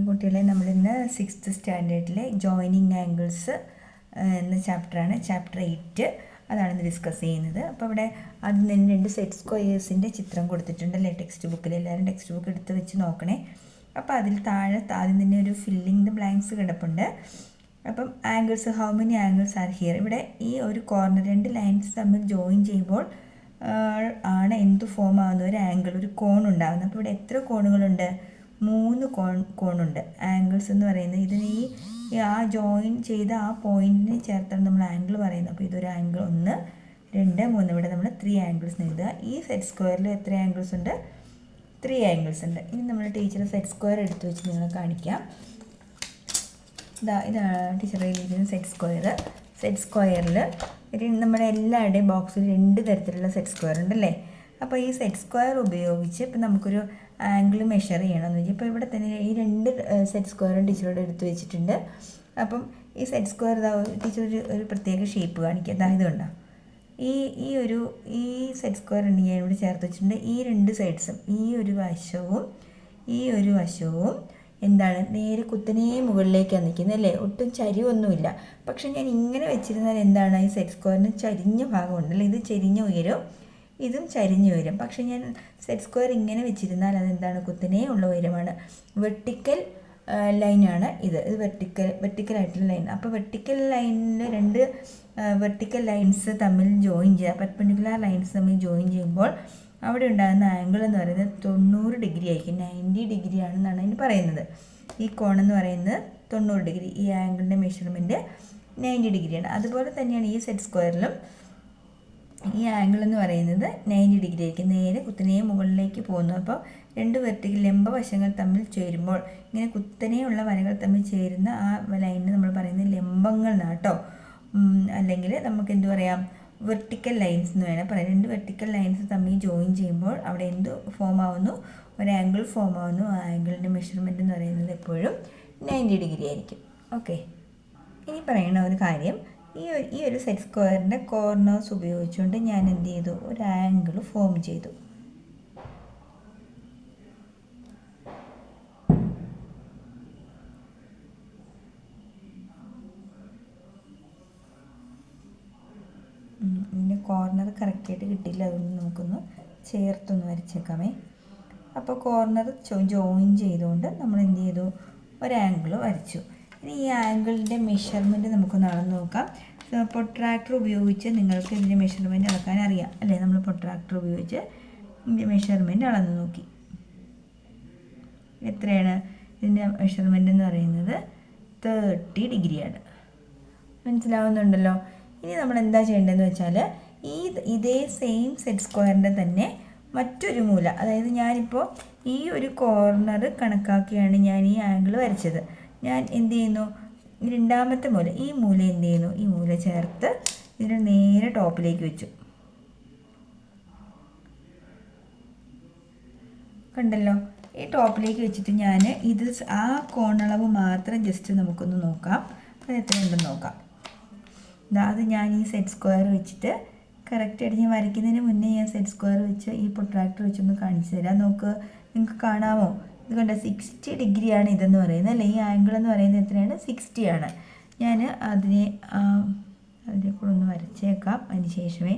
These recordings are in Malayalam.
കുട്ടികളെ നമ്മളിന്ന് 6th സ്റ്റാൻഡേർഡിലെ ജോയിനിങ് ആംഗിൾസ് എന്ന ചാപ്റ്ററാണ്, ചാപ്റ്റർ 8. അതാണ് ഇന്ന് ഡിസ്കസ് ചെയ്യുന്നത്. അപ്പോൾ ഇവിടെ ആദ്യം തന്നെ 2 സെറ്റ് സ്ക്വയേഴ്സിൻ്റെ ചിത്രം കൊടുത്തിട്ടുണ്ടല്ലേ ടെക്സ്റ്റ് ബുക്കിൽ. എല്ലാവരും ടെക്സ്റ്റ് ബുക്ക് എടുത്ത് വെച്ച് നോക്കണേ. അപ്പോൾ അതിൽ താഴെ ആദ്യം തന്നെ ഒരു ഫില്ലിംഗ് ദ ബ്ലാങ്ക്സ് കിടപ്പുണ്ട്. അപ്പം angles, how many angles are here. ഇവിടെ ഈ ഒരു കോർണർ 2 ലൈൻസ് തമ്മിൽ ജോയിൻ ചെയ്യുമ്പോൾ ആണ് എന്ത് ഫോം ആകുന്ന ഒരു ആംഗിൾ, ഒരു കോൺ ഉണ്ടാകുന്നത്. അപ്പോൾ ഇവിടെ എത്ര കോണുകളുണ്ട്? 3 കോണുണ്ട്. ആംഗിൾസ് എന്ന് പറയുന്നത് ഇതിന് ഈ ആ ജോയിൻ ചെയ്ത ആ പോയിന്റിനെ ചേർത്താണ് നമ്മൾ ആംഗിൾ പറയുന്നത്. അപ്പോൾ ഇതൊരു ആംഗിൾ 1, 2, 3. ഇവിടെ നമ്മൾ 3 ആംഗിൾസ് എഴുതുക. ഈ സെറ്റ് സ്ക്വയറിൽ എത്ര ആംഗിൾസ് ഉണ്ട്? 3 ആംഗിൾസ് ഉണ്ട്. ഇനി നമ്മൾ ടീച്ചർ സെറ്റ് സ്ക്വയർ എടുത്ത് വെച്ച് നിങ്ങളെ കാണിക്കാം. ഇതാണ് ടീച്ചർ എഴുതിയിരിക്കുന്ന സെറ്റ് സ്ക്വയർ. സെറ്റ് സ്ക്വയറിൽ നമ്മുടെ എല്ലാവരുടെയും ബോക്സിൽ 2 തരത്തിലുള്ള സെറ്റ് സ്ക്വയർ ഉണ്ടല്ലേ. അപ്പോൾ ഈ സെറ്റ് സ്ക്വയർ ഉപയോഗിച്ച് ഇപ്പം നമുക്കൊരു ആംഗിൾ മെഷർ ചെയ്യണമെന്ന് വെച്ചാൽ ഇപ്പോൾ ഇവിടെ തന്നെ ഈ 2 സെറ്റ് സ്ക്വയറും ടീച്ചറോട് എടുത്ത് വെച്ചിട്ടുണ്ട്. അപ്പം ഈ സെറ്റ് സ്ക്വയർ ടീച്ചർ ഒരു പ്രത്യേക ഷേപ്പ് കാണിക്കുക. ഇതുണ്ടോ, ഈ സെറ്റ് സ്ക്വയർ ഉണ്ട് ഞാൻ ഇവിടെ ചേർത്ത് വെച്ചിട്ടുണ്ട്. ഈ 2 സൈഡ്സും ഈ ഒരു വശവും എന്താണ്, നേരെ കുത്തനെ മുകളിലേക്കാണ് നിൽക്കുന്നത് അല്ലേ, ഒട്ടും ചരിവൊന്നുമില്ല. പക്ഷെ ഞാൻ ഇങ്ങനെ വെച്ചിരുന്നാൽ എന്താണ്, ഈ സെറ്റ് സ്ക്വയറിന് ചരിഞ്ഞ ഭാഗമുണ്ടല്ലോ, ഇത് ചെരിഞ്ഞ ഉയരം, ഇതും ചരിഞ്ഞ ഉയരം. പക്ഷെ ഞാൻ സെറ്റ് സ്ക്വയർ ഇങ്ങനെ വെച്ചിരുന്നാൽ അതെന്താണ്, കുത്തനെ ഉള്ള ഉയരമാണ്. വെർട്ടിക്കൽ ലൈനാണ് ഇത് വെർട്ടിക്കലായിട്ടുള്ള ലൈൻ. അപ്പോൾ വെർട്ടിക്കൽ ലൈനിൽ 2 വെർട്ടിക്കൽ ലൈൻസ് തമ്മിൽ ജോയിൻ ചെയ്യുക, പെർപെൻഡിക്കുലർ ലൈൻസ് തമ്മിൽ ജോയിൻ ചെയ്യുമ്പോൾ അവിടെ ഉണ്ടാകുന്ന ആംഗിൾ എന്ന് പറയുന്നത് 90 ഡിഗ്രി ആയിരിക്കും. 90 ഡിഗ്രി ആണെന്നാണ് അതിന് പറയുന്നത്. ഈ കോണെന്ന് പറയുന്നത് 90 ഡിഗ്രി. ഈ ആംഗിളിൻ്റെ മെഷർമെൻറ്റ് 90 ഡിഗ്രിയാണ്. അതുപോലെ തന്നെയാണ് ഈ സെറ്റ് സ്ക്വയറിലും ഈ ആംഗിൾ എന്ന് പറയുന്നത് 90 ഡിഗ്രി ആയിരിക്കും. നേരെ കുത്തനെ മുകളിലേക്ക് പോകുന്നു. അപ്പോൾ 2 വെർട്ടിക്കൽ ലംബ വശങ്ങൾ തമ്മിൽ ചേരുമ്പോൾ, ഇങ്ങനെ കുത്തനെയുള്ള വരകൾ തമ്മിൽ ചേരുന്ന ആ ലൈനിന് നമ്മൾ പറയുന്നത് ലംബങ്ങൾ എന്നാണ് കേട്ടോ. അല്ലെങ്കിൽ നമുക്ക് എന്ത് പറയാം, വെർട്ടിക്കൽ ലൈൻസ് എന്ന് വേണം പറയാം. 2 വെർട്ടിക്കൽ ലൈൻസ് തമ്മിൽ ജോയിൻ ചെയ്യുമ്പോൾ അവിടെ എന്ത് ഫോം ആവുന്നു, ഒരു ആംഗിൾ ഫോം ആവുന്നു. ആ ആംഗിളിൻ്റെ മെഷർമെൻറ്റ് എന്ന് പറയുന്നത് എപ്പോഴും 90 ഡിഗ്രി ആയിരിക്കും. ഓക്കെ, ഇനി പറയുന്ന ഒരു കാര്യം, ഈ ഒരു സെറ്റ് സ്ക്വയറിൻ്റെ കോർണേഴ്സ് ഉപയോഗിച്ചുകൊണ്ട് ഞാൻ എന്ത് ചെയ്തു, ഒരു ആംഗിൾ ഫോം ചെയ്തു. ഇതിൻ്റെ കോർണർ കറക്റ്റായിട്ട് കിട്ടിയില്ല, അതുകൊണ്ട് നമുക്കൊന്ന് ചേർത്തൊന്ന് വരച്ചേക്കാമേ. അപ്പോൾ കോർണർ ജോയിൻ ചെയ്തുകൊണ്ട് നമ്മൾ എന്ത് ചെയ്തു, ഒരു ആംഗിൾ വരച്ചു. ഇനി ഈ ആംഗിളിൻ്റെ മെഷർമെൻറ്റ് നമുക്കൊന്ന് അളന്ന് നോക്കാം. പ്രൊട്രാക്ടർ ഉപയോഗിച്ച് നിങ്ങൾക്ക് ഇതിൻ്റെ മെഷർമെൻറ്റ് അളക്കാൻ അറിയാം അല്ലേ. നമ്മൾ പ്രൊട്രാക്ടർ ഉപയോഗിച്ച് ഇതിൻ്റെ മെഷർമെൻറ്റ് അളന്ന് നോക്കി. എത്രയാണ് ഇതിൻ്റെ മെഷർമെൻറ്റ് എന്ന് പറയുന്നത്? 30 ഡിഗ്രിയാണ്. മനസ്സിലാവുന്നുണ്ടല്ലോ. ഇനി നമ്മൾ എന്താ ചെയ്യേണ്ടതെന്ന് വെച്ചാൽ, ഇതേ സെയിം സെറ്റ് സ്ക്വയറിൻ്റെ തന്നെ മറ്റൊരു മൂല, അതായത് ഞാനിപ്പോൾ ഈ ഒരു കോർണർ കണക്കാക്കിയാണ് ഞാൻ ഈ ആംഗിൾ വരച്ചത്. ഞാൻ എന്ത് ചെയ്യുന്നു, രണ്ടാമത്തെ മൂല, ഈ മൂല എന്ത് ചെയ്യുന്നു, ഈ മൂല ചേർത്ത് ഇതിന് നേരെ ടോപ്പിലേക്ക് വെച്ചു. കണ്ടല്ലോ, ഈ ടോപ്പിലേക്ക് വെച്ചിട്ട് ഞാൻ ഇത് ആ കോണളവ് മാത്രം ജസ്റ്റ് നമുക്കൊന്ന് നോക്കാം, അത് എത്രയുണ്ടെന്ന് നോക്കാം. അത് ഞാൻ ഈ സെറ്റ് സ്ക്വയർ വെച്ചിട്ട് കറക്റ്റായിട്ട് ഞാൻ വരയ്ക്കുന്നതിന് മുന്നേ ഞാൻ സെറ്റ് സ്ക്വയർ വെച്ച് ഈ പ്രൊട്രാക്ടർ വെച്ചൊന്ന് കാണിച്ചു തരാം. നിങ്ങൾക്ക് കാണാമോ? ഇത് കണ്ട 60 ഡിഗ്രിയാണ് ഇതെന്ന് പറയുന്നത് അല്ലേ. ഈ ആംഗിൾ എന്ന് പറയുന്നത് എത്രയാണ്? 60 ആണ്. ഞാൻ അതിനെ കൂടെ ഒന്ന് വരച്ചേക്കാം. അതിന് ശേഷമേ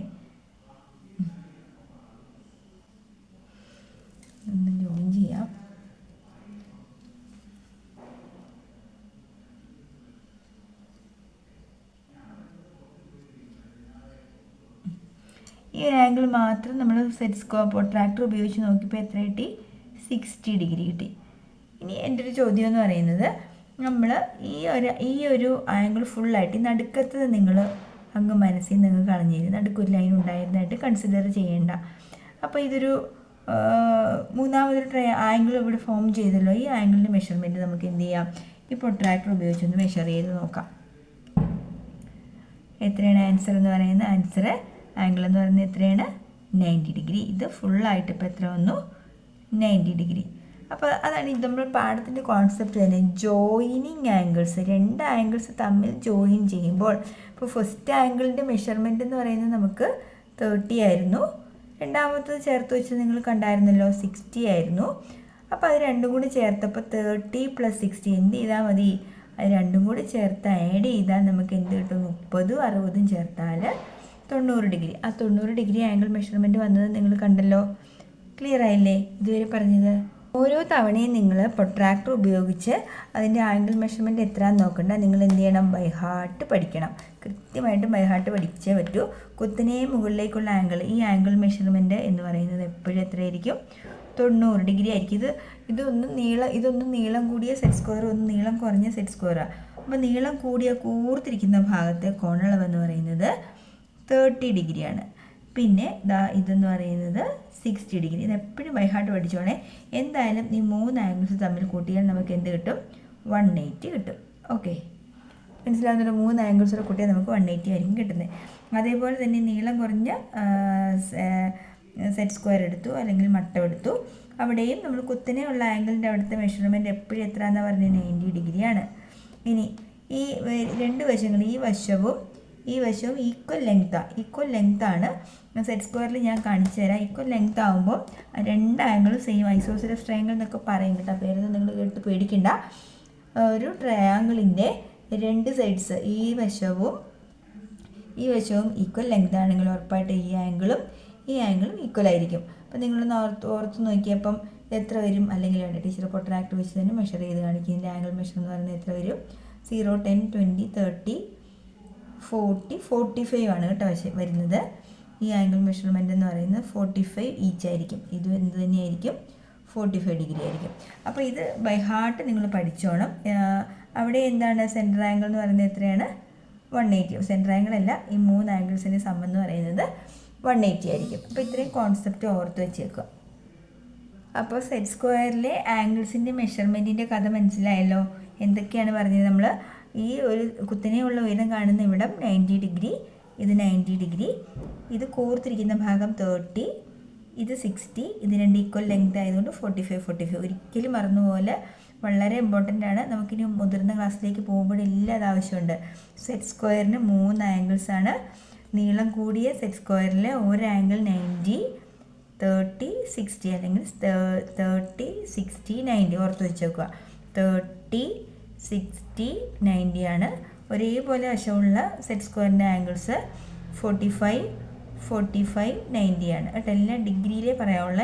ഒന്ന് ജോയിൻ ചെയ്യാം. ഈ ഒരു ആംഗിൾ മാത്രം നമ്മൾ സെറ്റ് സ്ക്വയർ പ്രൊട്രാക്ടർ ഉപയോഗിച്ച് നോക്കിയപ്പോൾ എത്ര കിട്ടി? 60 ഡിഗ്രി കിട്ടി. ഇനി എൻ്റെ ഒരു ചോദ്യം എന്ന് പറയുന്നത്, നമ്മൾ ഈ ഒരു ആംഗിൾ ഫുള്ളായിട്ട് ഈ നടുക്കത്തത് നിങ്ങൾ അങ്ങ് മനസ്സിൽ നിങ്ങൾ കളഞ്ഞിരുന്നു, നടുക്കൊരു ലൈൻ ഉണ്ടായിരുന്നതായിട്ട് കൺസിഡർ ചെയ്യേണ്ട. അപ്പോൾ ഇതൊരു മൂന്നാമതൊരു ആംഗിൾ ഇവിടെ ഫോം ചെയ്തല്ലോ. ഈ ആംഗിളിൻ്റെ മെഷർമെൻറ്റ് നമുക്ക് എന്ത് ചെയ്യാം, ഈ പ്രൊട്രാക്ടർ ഉപയോഗിച്ചൊന്ന് മെഷർ ചെയ്ത് നോക്കാം. എത്രയാണ് ആൻസർ എന്ന് പറയുന്നത്? ആംഗിൾ എന്ന് പറയുന്നത് എത്രയാണ്? 90 ഡിഗ്രി. ഇത് ഫുള്ളായിട്ട് ഇപ്പോൾ എത്ര വന്നു? 90 ഡിഗ്രി. അപ്പോൾ അതാണ് ഇത് നമ്മൾ പാഠത്തിൻ്റെ കോൺസെപ്റ്റ് തന്നെ, ജോയിനിങ് ആംഗിൾസ്. 2 ആംഗിൾസ് തമ്മിൽ ജോയിൻ ചെയ്യുമ്പോൾ, ഇപ്പോൾ ഫസ്റ്റ് ആംഗിളിൻ്റെ മെഷർമെൻറ്റ് എന്ന് പറയുന്നത് നമുക്ക് 30 ആയിരുന്നു. രണ്ടാമത്തത് ചേർത്ത് വെച്ച് നിങ്ങൾ കണ്ടായിരുന്നല്ലോ, 60 ആയിരുന്നു. അപ്പോൾ അത് രണ്ടും കൂടി ചേർത്തപ്പോൾ 30 + 60 എന്ത് ചെയ്താൽ മതി, അത് രണ്ടും കൂടി ചേർത്ത് ആഡ് ചെയ്താൽ നമുക്ക് എന്ത് കിട്ടും, 30ഉം 60ഉം ചേർത്താൽ 90 ഡിഗ്രി. ആ 90 ഡിഗ്രി ആംഗിൾ മെഷർമെൻറ്റ് വന്നത് നിങ്ങൾ കണ്ടല്ലോ. ക്ലിയർ ആയില്ലേ ഇതുവരെ പറഞ്ഞത്? ഓരോ തവണയും നിങ്ങൾ പ്രൊട്രാക്ടർ ഉപയോഗിച്ച് അതിൻ്റെ ആംഗിൾ മെഷർമെൻറ്റ് എത്രയാണെന്ന് നോക്കണ്ട, നിങ്ങൾ എന്ത് ചെയ്യണം, ബൈ ഹാർട്ട് പഠിക്കണം. കൃത്യമായിട്ട് ബൈ ഹാർട്ട് പഠിച്ചേ പറ്റൂ. കുത്തനെ മുകളിലേക്കുള്ള ആംഗിൾ, ഈ ആംഗിൾ മെഷർമെൻറ്റ് എന്ന് പറയുന്നത് എപ്പോഴും എത്രയായിരിക്കും, 90 ഡിഗ്രി ആയിരിക്കും. ഇതൊന്നും നീളം കൂടിയ സെറ്റ് സ്ക്വയർ, ഒന്ന് നീളം കുറഞ്ഞ സെറ്റ് സ്ക്വയറാണ്. അപ്പോൾ നീളം കൂടിയ കൂർത്തിരിക്കുന്ന ഭാഗത്തെ കോണളവെന്ന് പറയുന്നത് 30 ഡിഗ്രിയാണ്. പിന്നെ ഇതെന്ന് പറയുന്നത് 60 ഡിഗ്രി. ഇത് എപ്പോഴും ബൈ ഹാർട്ട് പഠിച്ചോണേ. എന്തായാലും ഈ 3 ആംഗിൾസ് തമ്മിൽ കൂട്ടിയാൽ നമുക്ക് എന്ത് കിട്ടും, 180 കിട്ടും. ഓക്കെ, മനസ്സിലാകുന്നൊരു 3 ആംഗിൾസൂടെ കൂട്ടിയാൽ നമുക്ക് 180 ആയിരിക്കും കിട്ടുന്നത്. അതേപോലെ തന്നെ നീളം കുറഞ്ഞ സെറ്റ് സ്ക്വയർ എടുത്തു, അല്ലെങ്കിൽ മട്ടം എടുത്തു. അവിടെയും നമ്മൾ കുത്തനെയുള്ള ആംഗിളിൻ്റെ അവിടുത്തെ മെഷർമെൻറ്റ് എപ്പോഴും എത്രയാണെന്ന് പറഞ്ഞാൽ 90 ഡിഗ്രിയാണ്. ഇനി ഈ രണ്ട് വശങ്ങൾ, ഈ വശവും ഈക്വൽ ലെങ്ത്താണ്. സെറ്റ് സ്ക്വയറിൽ ഞാൻ കാണിച്ചു തരാം. ഈക്വൽ ലെങ്ത് ആകുമ്പോൾ രണ്ട് ആംഗിളും സെയിം, ഐസോസെലസ് ട്രയാങ്കിൾ എന്നൊക്കെ പറയും കേട്ടോ. പേരൊന്നും നിങ്ങൾ കേട്ട് പേടിക്കണ്ട. ഒരു ട്രയാങ്കിളിൻ്റെ രണ്ട് സൈഡ്സ്, ഈ വശവും ഈക്വൽ ലെങ്ത് ആണെങ്കിൽ ഉറപ്പായിട്ട് ഈ ആംഗിളും ഈക്വൽ ആയിരിക്കും. അപ്പോൾ നിങ്ങളൊന്ന് ഓർത്ത് നോക്കിയപ്പം എത്ര വരും, അല്ലെങ്കിൽ ടീച്ചർ പ്രൊട്രാക്ടർ വെച്ച് തന്നെ മെഷർ ചെയ്ത് കാണിക്കും. ഇതിൻ്റെ ആംഗിൾ മെഷർ എന്ന് പറയുന്നത് എത്ര വരും, 0, 10, 20, 30, 40, 45 ആണ് കേട്ടോ വരുന്നത്. ഈ ആംഗിൾ മെഷർമെൻ്റ് എന്ന് പറയുന്നത് 45 ഈച്ച് ആയിരിക്കും. ഇത് എന്ത് തന്നെയായിരിക്കും, 45 ഡിഗ്രി ആയിരിക്കും. അപ്പോൾ ഇത് ബൈ ഹാർട്ട് നിങ്ങൾ പഠിച്ചോണം. അവിടെ എന്താണ് സെൻറ്റർ ആംഗിൾ എന്ന് പറയുന്നത് എത്രയാണ്, 180. സെൻറ്റർ ആംഗിൾ അല്ല, ഈ 3 ആംഗിൾസിൻ്റെ സം എന്ന് പറയുന്നത് 180 ആയിരിക്കും. അപ്പോൾ ഇത്രയും കോൺസെപ്റ്റ് ഓർത്ത് വെച്ചേക്കുക. അപ്പോൾ സെറ്റ് സ്ക്വയറിലെ ആംഗിൾസിൻ്റെ മെഷർമെൻറ്റിൻ്റെ കഥ മനസ്സിലായല്ലോ. എന്തൊക്കെയാണ് പറഞ്ഞത് നമ്മൾ? ഈ ഒരു കുത്തനെയുള്ള ഉയരം കാണുന്ന ഇവിടം 90 ഡിഗ്രി, ഇത് 90 ഡിഗ്രി, ഇത് കൂർത്തിരിക്കുന്ന ഭാഗം 30, ഇത് 60, ഇത് രണ്ട് ഈക്വൽ ലെങ്ത് ആയതുകൊണ്ട് 45. ഒരിക്കലും മറന്നുപോലെ, വളരെ ഇമ്പോർട്ടൻ്റ് ആണ്. നമുക്കിനി മുതിർന്ന ക്ലാസ്സിലേക്ക് പോകുമ്പോഴെല്ലാം അത് ആവശ്യമുണ്ട്. സെറ്റ് സ്ക്വയറിന് 3 ആംഗിൾസാണ്. നീളം കൂടിയ സെറ്റ് സ്ക്വയറിലെ ഒരു ആംഗിൾ 90, 30, 60 അല്ലെങ്കിൽ 30, 60, 90 ഓർത്ത് വെച്ചേക്കുക. 30, 60, 90 ആണ്. ഒരേപോലെ വശമുള്ള സെറ്റ് സ്ക്വയറിൻ്റെ ആംഗിൾസ് 45, 90 ആണ് കേട്ടോ. എല്ലാം ഡിഗ്രിയിലേ പറയാവുള്ള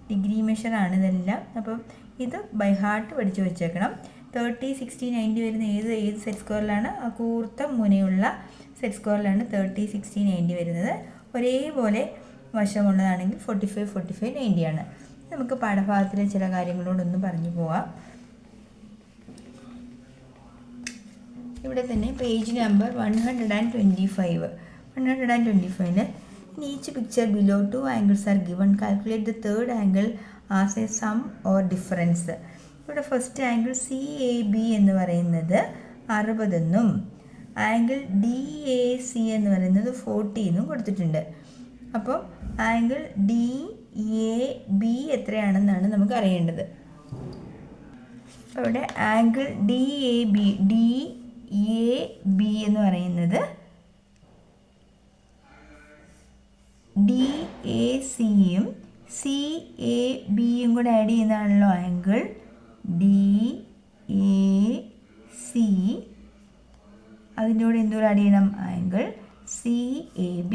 ഡിഗ്രി മെഷറാണ് ഇതെല്ലാം. അപ്പം ഇത് ബൈ ഹാർട്ട് പഠിച്ചു വെച്ചേക്കണം. 30, 60, 90 വരുന്ന ഏത് സെറ്റ് സ്ക്വയറിലാണ്, ആ കൂർത്ത മുനയുള്ള സെറ്റ് സ്ക്വയറിലാണ് 30, 60, 90 വരുന്നത്. ഒരേപോലെ വശമുള്ളതാണെങ്കിൽ 45, 90 ആണ്. നമുക്ക് പാഠഭാഗത്തിലെ ചില കാര്യങ്ങളോടൊന്ന് പറഞ്ഞു പോവാം. ഇവിടെ തന്നെ page number 125. 125ൽ in each picture below 2 angles are given. Calculate the third angle as a sum or difference. ഇവിടെ ഫസ്റ്റ് ആംഗിൾ CAB എന്ന് പറയുന്നത് 60 എന്നും ആംഗിൾ DAC എന്ന് പറയുന്നത് 40 എന്നും കൊടുത്തിട്ടുണ്ട്. അപ്പോൾ ആംഗിൾ DAB എത്രയാണെന്നാണ് നമുക്ക് അറിയേണ്ടത്. അപ്പോൾ ഇവിടെ ആംഗിൾ DAB എന്ന് പറയുന്നത് DACയും CABയും കൂടെ ആഡ് ചെയ്യുന്നതാണല്ലോ ആംഗിൾ DAC. അതിൻ്റെ കൂടെ എന്തുകൂടെ ആഡ് ചെയ്യണം, ആംഗിൾ CAB.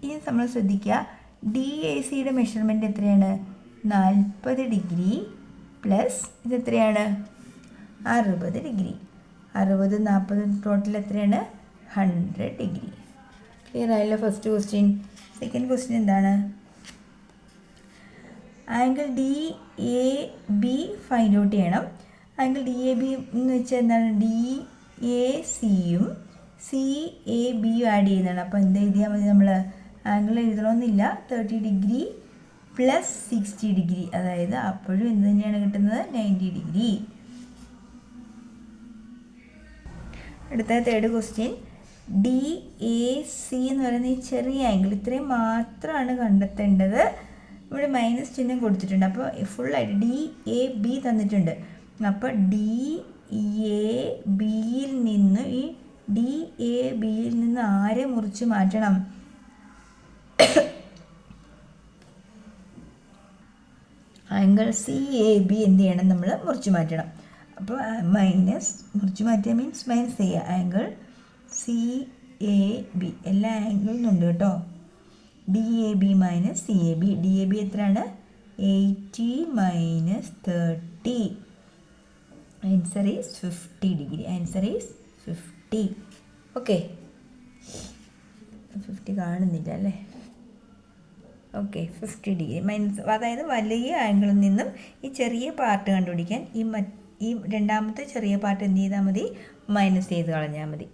ഇനി നമ്മൾ ശ്രദ്ധിക്കുക, DACയുടെ മെഷർമെൻറ്റ് എത്രയാണ്, 40 ഡിഗ്രി പ്ലസ് ഇതെത്രയാണ്, 60 ഡിഗ്രി. 60, 40 ടോട്ടൽ എത്രയാണ്, 100 ഡിഗ്രി. ക്ലിയർ ആയല്ലോ ഫസ്റ്റ് ക്വസ്റ്റ്യൻ. സെക്കൻഡ് ക്വസ്റ്റ്യൻ എന്താണ്, ആംഗിൾ DAB ഫൈൻഡ് ഔട്ട് ചെയ്യണം. ആംഗിൾ DAB എന്ന് വെച്ചാൽ എന്താണ്, DACയും CABയും ആഡ് ചെയ്യുന്നതാണ്. അപ്പോൾ എന്ത് എഴുതിയാൽ മതി, നമ്മൾ ആംഗിൾ എഴുതണമെന്നില്ല. 30 ഡിഗ്രി പ്ലസ് 60 ഡിഗ്രി, അതായത് അപ്പോഴും എന്ത് തന്നെയാണ് കിട്ടുന്നത്, 90 ഡിഗ്രി. അടുത്ത തേർഡ് ക്വസ്റ്റ്യൻ, DAC എന്ന് പറയുന്ന ഈ ചെറിയ ആംഗിൾ ഇത്രയും മാത്രമാണ് കണ്ടെത്തേണ്ടത്. ഇവിടെ മൈനസ് ചിഹ്നം കൊടുത്തിട്ടുണ്ട്. അപ്പോൾ ഫുള്ളായിട്ട് DAB തന്നിട്ടുണ്ട്. അപ്പോൾ DABയിൽ നിന്ന് ഈ DABയിൽ നിന്ന് ആരെ മുറിച്ച് മാറ്റണം, ആംഗിൾ സി എ ബി എന്ത് ചെയ്യണം, നമ്മൾ മുറിച്ച് മാറ്റണം. അപ്പോൾ മൈനസ് മുറിച്ച് മാറ്റുക മീൻസ് മൈനസ് ചെയ്യുക. ആംഗിൾ സി എ ബി എല്ലാ ആംഗിളും ഉണ്ട് കേട്ടോ. D A B minus C A B. D A B എത്രയാണ്? 80 minus 30. Answer is 50 degree. Answer is 50. Okay, 50 കാണുന്നില്ല അല്ലേ? Okay, 50 degree minus. അതായത് വലിയ ആംഗിളിൽ നിന്നും ഈ ചെറിയ പാർട്ട് കണ്ടുപിടിക്കാൻ ഈ രണ്ടാമത്തെ ചെറിയ പാർട്ട് എന്ത് ചെയ്താൽ മതി? മൈനസ് ചെയ്ത് കളഞ്ഞാൽ മതി.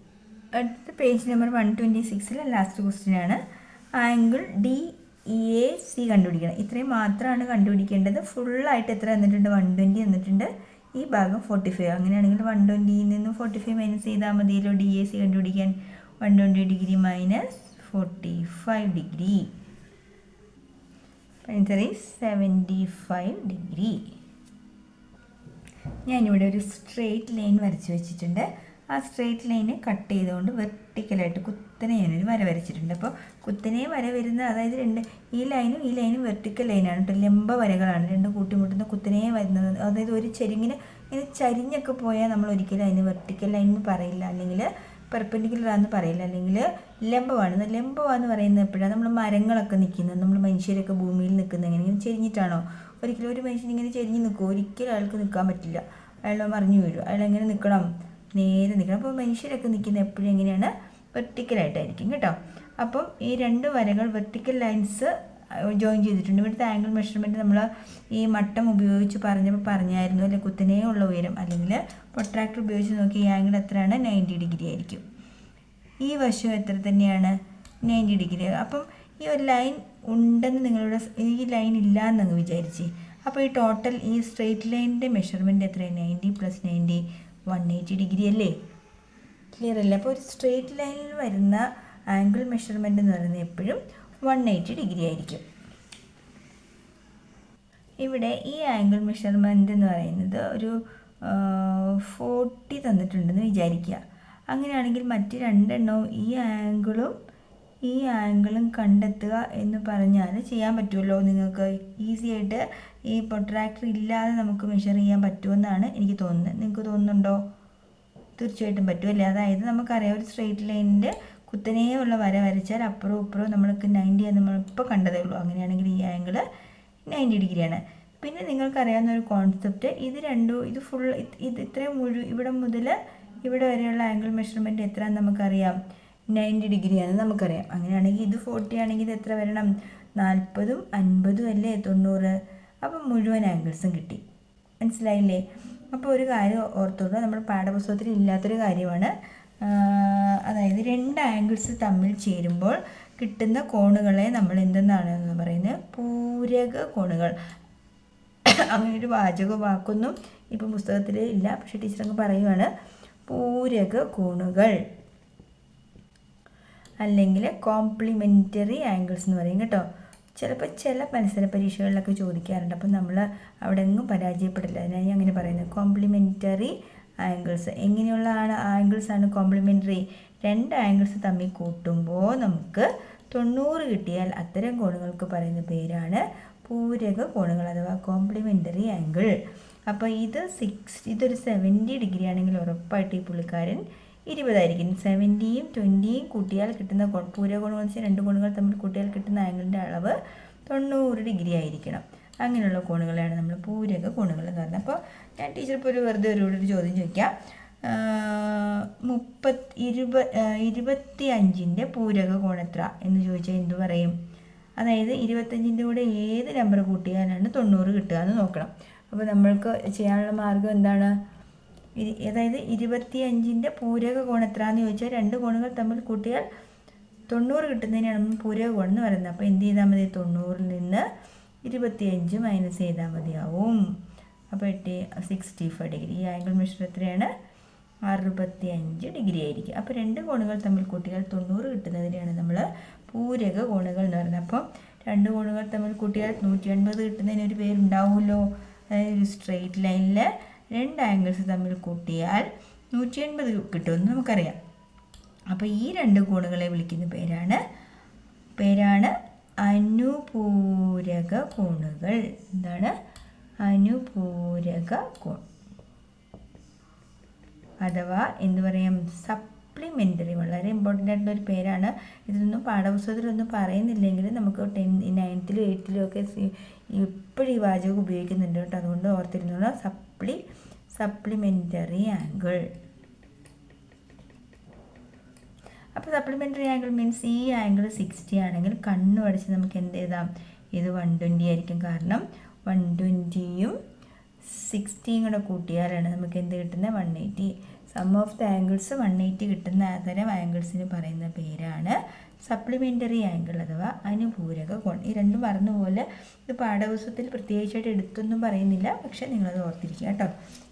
അടുത്ത പേജ് നമ്പർ 126 ലാസ്റ്റ് ക്വസ്റ്റ്യൻ ആണ്. Angle D E A C കണ്ടുപിടിക്കണം. ഇത്രയും മാത്രമാണ് കണ്ടുപിടിക്കേണ്ടത്. ഫുള്ളായിട്ട് എത്ര തന്നിട്ടുണ്ട്? 120 തന്നിട്ടുണ്ട്. ഈ ഭാഗം 45. അങ്ങനെയാണെങ്കിൽ 120യിൽ നിന്നും 45 മൈനസ് ചെയ്താൽ മതിയല്ലോ ഡി എ സി കണ്ടുപിടിക്കാൻ. 120 degree minus 45 degree. Answer is 75 degree. ഞാനിവിടെ ഒരു സ്ട്രെയിറ്റ് ലൈൻ വരച്ച് വെച്ചിട്ടുണ്ട്. ആ സ്ട്രെയിറ്റ് ലൈന് കട്ട് ചെയ്തുകൊണ്ട് വെർട്ടിക്കലായിട്ട് കുത്തനെ ഞാനൊരു വര വരച്ചിട്ടുണ്ട്. അപ്പോൾ കുത്തനെ വര വരുന്ന, അതായത് ഈ ലൈനും വെർട്ടിക്കൽ ലൈനാണ് കേട്ടോ. ലംബ വരകളാണ് രണ്ടും കൂട്ടിമുട്ടുന്ന കുത്തനെ വരുന്നത്. അതായത് ഒരു ചെരിങ്ങിന് ഇങ്ങനെ ചരിഞ്ഞൊക്കെ പോയാൽ നമ്മൾ ഒരിക്കലും അതിന് വെർട്ടിക്കൽ ലൈൻ എന്ന് പറയില്ല, അല്ലെങ്കിൽ പെർപെൻഡിക്കുലറാന്ന് പറയില്ല, അല്ലെങ്കിൽ ലംബമാണെന്ന് പറയുന്നത് എപ്പോഴാണ്? നമ്മൾ മരങ്ങളൊക്കെ നിൽക്കുന്നത്, നമ്മൾ മനുഷ്യരൊക്കെ ഭൂമിയിൽ നിൽക്കുന്നത് എങ്ങനെയെങ്കിലും ചെരിഞ്ഞിട്ടാണോ? ഒരിക്കലും ഒരു മനുഷ്യൻ ഇങ്ങനെ ചെരിഞ്ഞ് നിൽക്കും? ഒരിക്കലും അയാൾക്ക് നിൽക്കാൻ പറ്റില്ല. അയാൾ മറിഞ്ഞു വീഴും. അയാൾ എങ്ങനെ നിൽക്കണം? നേരെ നിൽക്കണം. അപ്പോൾ മനുഷ്യരൊക്കെ നിൽക്കുന്നത് എപ്പോഴും എങ്ങനെയാണ്? വെർട്ടിക്കലായിട്ടായിരിക്കും കേട്ടോ. അപ്പം ഈ രണ്ട് വരകൾ വെർട്ടിക്കൽ ലൈൻസ് ജോയിൻ ചെയ്തിട്ടുണ്ട്. ഇവിടുത്തെ ആംഗിൾ മെഷർമെൻറ്റ് നമ്മൾ ഈ മട്ടം ഉപയോഗിച്ച് പറഞ്ഞായിരുന്നു അല്ലെ? കുത്തനെ ഉള്ള ഉയരം അല്ലെങ്കിൽ പ്രൊട്രാക്ടർ ഉപയോഗിച്ച് നോക്കി ഈ ആംഗിൾ എത്രയാണ്? 90 ഡിഗ്രി ആയിരിക്കും. ഈ വശം എത്ര തന്നെയാണ്? 90 ഡിഗ്രി. അപ്പം ഈ ഒരു ലൈൻ ഉണ്ടെന്ന് നിങ്ങളുടെ, ഈ ലൈൻ ഇല്ല എന്നങ്ങ് വിചാരിച്ച്, അപ്പോൾ ഈ ടോട്ടൽ ഈ സ്ട്രെയിറ്റ് ലൈനിൻ്റെ മെഷർമെൻറ്റ് എത്രയാണ്? 90 + 90 180 ഡിഗ്രി അല്ലേ? ക്ലിയർ അല്ലേ? അപ്പോൾ ഒരു സ്ട്രെയിറ്റ് ലൈനിൽ വരുന്ന ആംഗിൾ മെഷർമെൻറ്റ് എന്ന് പറയുന്നത് എപ്പോഴും 180 ഡിഗ്രി ആയിരിക്കും. ഇവിടെ ഈ ആംഗിൾ മെഷർമെൻറ്റ് എന്ന് പറയുന്നത് ഒരു 40 തന്നിട്ടുണ്ടെന്ന് വിചാരിക്കുക. അങ്ങനെയാണെങ്കിൽ മറ്റ് രണ്ടെണ്ണവും ഈ ആംഗിളും കണ്ടെത്തുക എന്ന് പറഞ്ഞാൽ ചെയ്യാൻ പറ്റുമല്ലോ നിങ്ങൾക്ക്. ഈസി ആയിട്ട് ഈ പ്രൊട്രാക്ടർ ഇല്ലാതെ നമുക്ക് മെഷർ ചെയ്യാൻ പറ്റുമെന്നാണ് എനിക്ക് തോന്നുന്നത്. നിങ്ങൾക്ക് തോന്നുന്നുണ്ടോ? തീർച്ചയായിട്ടും പറ്റുമല്ലേ? അതായത് നമുക്കറിയാം ഒരു സ്ട്രെയിറ്റ് ലൈനിൻ്റെ കുത്തനെ ഉള്ള വര വരച്ചാൽ അപ്പുറവും ഇപ്പുറവും നമ്മൾക്ക് 90 നമ്മളിപ്പോൾ കണ്ടതേ ഉള്ളൂ. അങ്ങനെയാണെങ്കിൽ ഈ ആംഗിൾ 90 ഡിഗ്രിയാണ്. പിന്നെ നിങ്ങൾക്കറിയാവുന്ന ഒരു കോൺസെപ്റ്റ്, ഇത് ഇത്രയും ഇവിടെ മുതൽ ഇവിടെ വരെയുള്ള ആംഗിൾ മെഷർമെൻറ്റ് എത്രയാണെന്ന് നമുക്കറിയാം? 90 ഡിഗ്രിയാണെന്ന് നമുക്കറിയാം. അങ്ങനെയാണെങ്കിൽ ഇത് 40 ആണെങ്കിൽ ഇത് എത്ര വരണം? 40ഉം 50ഉം അല്ലേ 90. അപ്പം മുഴുവൻ ആംഗിൾസും കിട്ടി. മനസ്സിലായില്ലേ? അപ്പോൾ ഒരു കാര്യം ഓർത്തോളൂ, നമ്മുടെ പാഠപുസ്തകത്തിൽ ഇല്ലാത്തൊരു കാര്യമാണ്. അതായത് രണ്ട് ആംഗിൾസ് തമ്മിൽ ചേരുമ്പോൾ കിട്ടുന്ന കോണുകളെ നമ്മൾ എന്തെന്നാണ് പറയുന്നത്? പൂരക കോണുകൾ. അങ്ങനെ ഒരു വാക്കൊന്നും ഇപ്പം പുസ്തകത്തിൽ ഇല്ല, പക്ഷേ ടീച്ചറങ്ങ് പറയുവാണ്. പൂരക കോണുകൾ അല്ലെങ്കിൽ കോംപ്ലിമെൻ്ററി ആംഗിൾസ് എന്ന് പറയും കേട്ടോ. ചിലപ്പോൾ ചില മത്സര പരീക്ഷകളിലൊക്കെ ചോദിക്കാറുണ്ട്. അപ്പം നമ്മൾ അവിടെ എങ്ങും പരാജയപ്പെടില്ല. അതിനായി അങ്ങനെ പറയുന്നത് കോംപ്ലിമെൻ്ററി ആംഗിൾസ്. എങ്ങനെയുള്ള ആംഗിൾസാണ് കോംപ്ലിമെൻ്ററി? രണ്ട് ആംഗിൾസ് തമ്മിൽ കൂട്ടുമ്പോൾ നമുക്ക് 90 കിട്ടിയാൽ അത്തരം കോണുകൾക്ക് പറയുന്ന പേരാണ് പൂരക കോണുകൾ അഥവാ കോംപ്ലിമെൻ്ററി ആംഗിൾ. അപ്പോൾ ഇതൊരു 70 ഡിഗ്രി ആണെങ്കിൽ ഉറപ്പായിട്ട് ഈ പുള്ളിക്കാരൻ 20 ആയിരിക്കും. 70യും 20യും കൂട്ടിയാൽ കിട്ടുന്ന പൂരക കോണുകൾ എന്ന് വെച്ചാൽ രണ്ട് കോണുകൾ തമ്മിൽ കൂട്ടിയാൽ കിട്ടുന്ന ആംഗിളിൻ്റെ അളവ് 90 ഡിഗ്രി ആയിരിക്കണം. അങ്ങനെയുള്ള കോണുകളാണ് നമ്മൾ പൂരക കോണുകൾ എന്ന് പറയുന്നത്. അപ്പോൾ ഞാൻ ടീച്ചറിപ്പോൾ വെറുതെ ഒരു ചോദ്യം ചോദിക്കാം. 25ൻ്റെ പൂരക കോൺ എത്ര എന്ന് ചോദിച്ചാൽ എന്തു പറയും? അതായത് 25ൻ്റെ കൂടെ ഏത് നമ്പർ കൂട്ടിയാലാണ് 90 കിട്ടുക എന്ന് നോക്കണം. അപ്പോൾ നമ്മൾക്ക് ചെയ്യാനുള്ള മാർഗം എന്താണ്? അതായത് 25ൻ്റെ പൂരക കോൺ എത്ര എന്ന് ചോദിച്ചാൽ രണ്ട് കോണുകൾ തമ്മിൽ കൂട്ടിയാൽ 90 കിട്ടുന്നതിനാണ് നമ്മൾ പൂരക കോൺ എന്ന് പറയുന്നത്. അപ്പോൾ എന്ത് ചെയ്താൽ മതി? 90ൽ നിന്ന് 25 മൈനസ് ചെയ്താൽ മതിയാവും. അപ്പോൾ 65 ഡിഗ്രി. ഈ ആംഗിൾ മെഷർ എത്രയാണ്? 65 ഡിഗ്രി ആയിരിക്കും. അപ്പോൾ രണ്ട് കോണുകൾ തമ്മിൽ കൂട്ടിയാൽ 90 കിട്ടുന്നതിനെയാണ് നമ്മൾ പൂരക കോണുകൾ എന്ന് പറയുന്നത്. അപ്പോൾ രണ്ട് കോണുകൾ തമ്മിൽ കൂട്ടിയാൽ 180 കിട്ടുന്നതിന് ഒരു പേരുണ്ടാവുമല്ലോ. അതായത് ഒരു സ്ട്രെയിറ്റ് ലൈനിൽ രണ്ട് ആംഗിൾസ് തമ്മിൽ കൂട്ടിയാൽ 180 കിട്ടുമെന്ന് നമുക്കറിയാം. അപ്പോൾ ഈ രണ്ട് കോണുകളെ വിളിക്കുന്ന പേരാണ് അനുപൂരക കോണുകൾ. എന്താണ്? അനുപൂരക കോൺ അഥവാ എന്ത് പറയാം, സപ്ലിമെൻ്ററി. വളരെ ഇമ്പോർട്ടൻ്റ് ആയിട്ടുള്ള ഒരു പേരാണ്. ഇതൊന്നും പാഠപുസ്തകത്തിലൊന്നും പറയുന്നില്ലെങ്കിൽ നമുക്ക് 9th 8th ഒക്കെ ഇപ്പോഴും ഈ വാചകം ഉപയോഗിക്കുന്നുണ്ട് കേട്ടോ. അതുകൊണ്ട് ഓർത്തിരുന്നുള്ള സപ്ലിമെൻ്ററി ആംഗിൾ. അപ്പോൾ സപ്ലിമെൻ്ററി ആംഗിൾ മീൻസ് ഈ ആംഗിൾ 60 ആണെങ്കിൽ കണ്ണു അടച്ച് നമുക്ക് എന്ത് എഴുതാം, ഇത് 120 ആയിരിക്കും. കാരണം 120യും 60യും കൂടെ കൂട്ടിയാലാണ് നമുക്ക് എന്ത് കിട്ടുന്നത്, 180. സം ഓഫ് ദ ആംഗിൾസ് 180 കിട്ടുന്ന തരം ആംഗിൾസിന് പറയുന്ന പേരാണ് സപ്ലിമെൻ്ററി ആംഗിൾ അഥവാ അനുപൂരക കോൺ. ഈ രണ്ടും പറഞ്ഞതുപോലെ ഇത് പാഠപുസ്തകത്തിൽ പ്രത്യേകിച്ചായിട്ട് എടുത്തൊന്നും പറയുന്നില്ല, പക്ഷേ നിങ്ങളത് ഓർത്തിരിക്കുക കേട്ടോ.